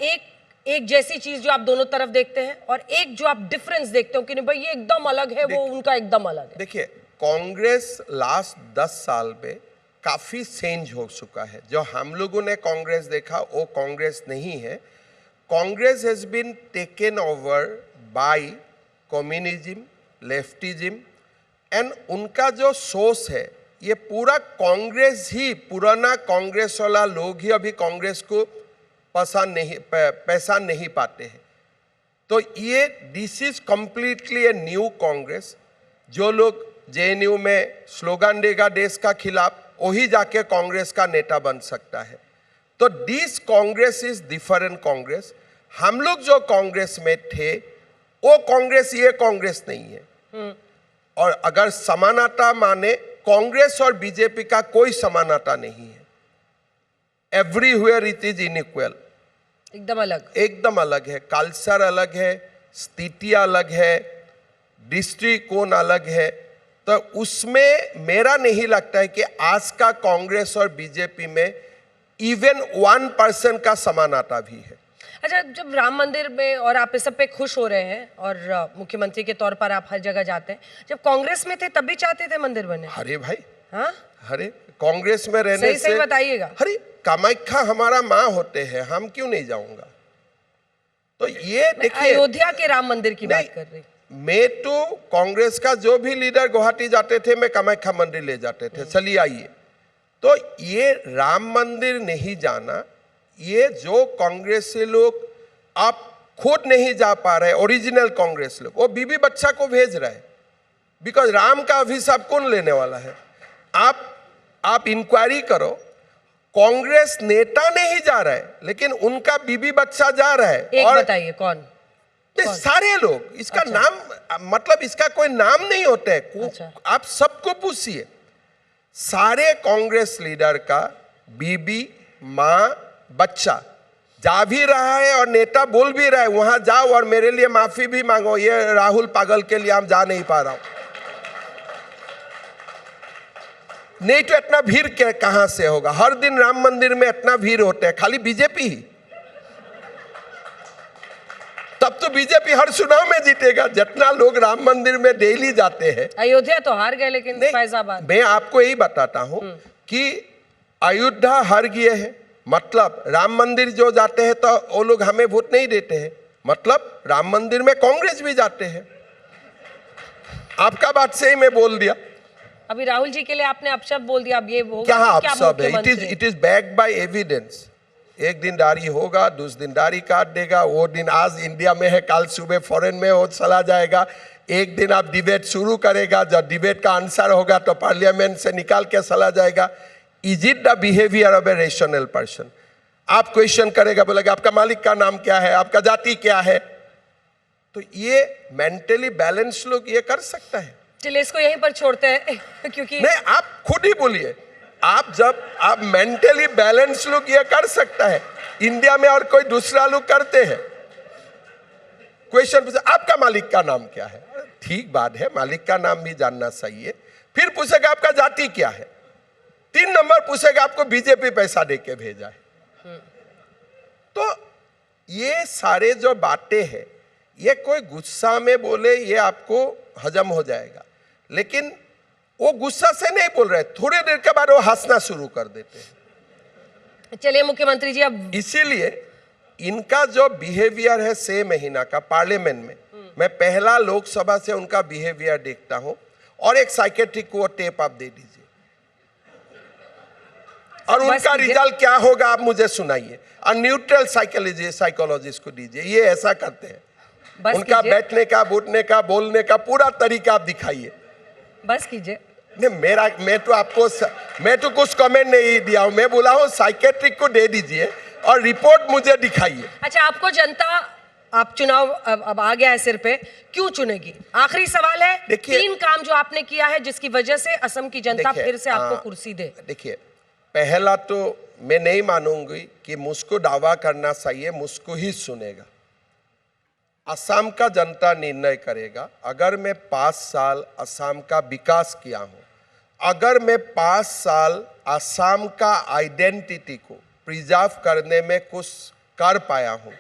एक जैसी चीज जो आप दोनों तरफ देखते हैं और एक जो आप डिफरेंस देखते हो कि नहीं भाई ये एकदम अलग है, वो उनका एकदम अलग है? देखिए, कांग्रेस लास्ट 10 साल में काफी चेंज हो चुका है। जो हम लोगों ने कांग्रेस देखा वो कांग्रेस नहीं है। Congress has been taken over by communism, leftism and उनका जो सोच है ये पूरा कांग्रेस ही, पुराना कांग्रेस वाला लोग ही अभी कांग्रेस को पहचान नहीं पाते हैं। तो ये this is completely a new Congress. जो लोग जेएनयू में स्लोगन देगा देश का खिलाफ, वही जाके कांग्रेस का नेता बन सकता है। तो this Congress is different Congress. हम लोग जो कांग्रेस में थे वो कांग्रेस ये कांग्रेस नहीं है। और अगर समानता माने, कांग्रेस और बीजेपी का कोई समानता नहीं है। एवरीवेयर इट इज इनइक्वल, एकदम अलग है। कल्चर अलग है, स्थिति अलग है, दृष्टिकोण अलग है। तो उसमें मेरा नहीं लगता है कि आज का कांग्रेस और बीजेपी में इवन 1% का समानता भी है। अच्छा, जब राम मंदिर में और आप इस सब पे खुश हो रहे हैं और मुख्यमंत्री के तौर पर आप हर जगह जाते हैं, जब कांग्रेस में थे तब भी चाहते थे मंदिर बने? अरे भाई, हाँ, अरे कांग्रेस में रहने सही बताइएगा। अरे कामाख्या हमारा माँ होते हैं, हम क्यों नहीं जाऊंगा? तो ये देखिए, अयोध्या के राम मंदिर की बात कर रही। मैं तो कांग्रेस का जो भी लीडर गुवाहाटी जाते थे, मैं कामाख्या मंदिर ले जाते थे, चलिए आइए। तो ये राम मंदिर नहीं जाना, ये जो कांग्रेस से लोग आप खुद नहीं जा पा रहे, ओरिजिनल कांग्रेस लोग, वो बीबी बच्चा को भेज रहे हैं, बिकॉज राम का अभिशाप कौन लेने वाला है? आप इंक्वायरी करो, कांग्रेस नेता नहीं जा रहा है, लेकिन उनका बीबी बच्चा जा रहा है। एक बताइए कौन? सारे लोग, इसका अच्छा। नाम मतलब इसका कोई नाम नहीं होता है। अच्छा। आप सबको पूछिए, सारे कांग्रेस लीडर का बीबी, माँ, बच्चा जा भी रहा है और नेता बोल भी रहा है वहां जाओ और मेरे लिए माफी भी मांगो, ये राहुल पागल के लिए हम जा नहीं पा रहा हूं। नहीं तो इतना भीड़ कहां से होगा? हर दिन राम मंदिर में इतना भीड़ होता है, खाली बीजेपी ही। तब तो बीजेपी हर चुनाव में जीतेगा, जितना लोग राम मंदिर में डेली जाते हैं। अयोध्या तो हार गए, लेकिन फैजाबाद। मैं आपको यही बताता हूं कि अयोध्या हार गए हैं, मतलब राम मंदिर जो जाते हैं तो वो लोग हमें वोट नहीं देते हैं, मतलब राम मंदिर में कांग्रेस भी जाते हैं। आपका बात से ही मैं बोल दिया। अभी राहुल जी के लिए आपने अपशब्द बोल दिया, अब ये होगा क्या तो अपशब्द है? It is backed by evidence. एक दिन दाढ़ी होगा, दूसरे दिन दाढ़ी काट देगा, वो दिन आज इंडिया में है, कल सुबह फॉरेन में हो चला जाएगा। एक दिन आप डिबेट शुरू करेगा, जब डिबेट का आंसर होगा तो पार्लियामेंट से निकाल के चला जाएगा। Is it the behaviour of a rational person? आप क्वेश्चन करेगा, बोलेगा आपका मालिक का नाम क्या है, आपका जाति क्या है? तो ये मेंटली बैलेंस लोग ये कर सकता है। चलिए इसको यहीं पर छोड़ते हैं क्योंकि नहीं, आप खुद ही बोलिए, आप मेंटली बैलेंस लोग ये कर सकता है, इंडिया में और कोई दूसरा लोग करते हैं। क्वेश्चन पूछे आपका मालिक का नाम क्या है, ठीक बात है, मालिक का नाम भी जानना चाहिए। फिर पूछेगा आपका जाति क्या है, 3 नंबर पूछेगा आपको बीजेपी पैसा देके भेजा है। तो ये सारे जो बातें हैं, ये कोई गुस्सा में बोले ये आपको हजम हो जाएगा, लेकिन वो गुस्सा से नहीं बोल रहे, थोड़ी देर के बाद वो हंसना शुरू कर देते हैं। चलिए मुख्यमंत्री जी, अब इसीलिए इनका जो बिहेवियर है 6 महीना का पार्लियामेंट में, मैं पहला लोकसभा से उनका बिहेवियर देखता हूं। और एक साइकेट्रिक को टेप आप दे दीजिए और उनका रिजल्ट क्या होगा आप मुझे सुनाइए, और न्यूट्रल साइकोलॉजिस्ट को दीजिए, ये ऐसा करते हैं। उनका बैठने का, उठने का, बोलने का पूरा तरीका आप दिखाइए। बस कीजिए। नहीं, मैं तो कुछ कमेंट नहीं दिया हूं, मैं बोला हूं साइकेट्रिक को दे दीजिए और रिपोर्ट मुझे दिखाइए। अच्छा, आपको जनता, आप चुनाव अब आ गया है सिर पे, क्यों चुनेगी? आखिरी सवाल है, 3 काम जो आपने किया है जिसकी वजह से असम की जनता फिर से आपको कुर्सी दे। देखिए, पहला तो मैं नहीं मानूंगी कि मुझको दावा करना चाहिए, मुझको ही सुनेगा। असम का जनता निर्णय करेगा। अगर मैं 5 साल असम का विकास किया हूं, अगर मैं 5 साल असम का आइडेंटिटी को प्रिजर्व करने में कुछ कर पाया हूं,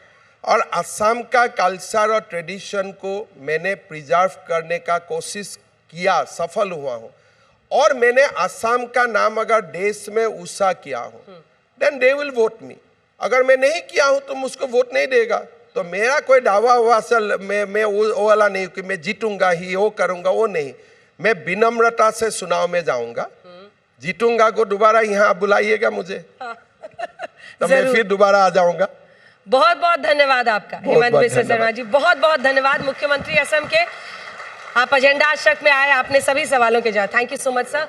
और असम का कल्चर और ट्रेडिशन को मैंने प्रिजर्व करने का कोशिश किया, सफल हुआ हूं, और मैंने असम का नाम अगर देश में ऊंचा किया हूं, देन दे विल वोट मी। अगर मैं नहीं किया हूं तो मुझको वोट नहीं देगा। तो मेरा कोई दावा हुआ असल मैं वो वाला नहीं कि मैं जीतूंगा ही, वो करूंगा, वो नहीं। मैं विनम्रता से चुनाव में जाऊंगा, जीतूंगा को दोबारा यहाँ बुलाइएगा मुझे तो मैं फिर दोबारा आ जाऊंगा। बहुत बहुत धन्यवाद आपका हेमंत बिस्वा शर्मा जी, बहुत बहुत धन्यवाद मुख्यमंत्री असम के। आप एजेंडा आज तक में आए, आपने सभी सवालों के जवाब। Thank you so much sir.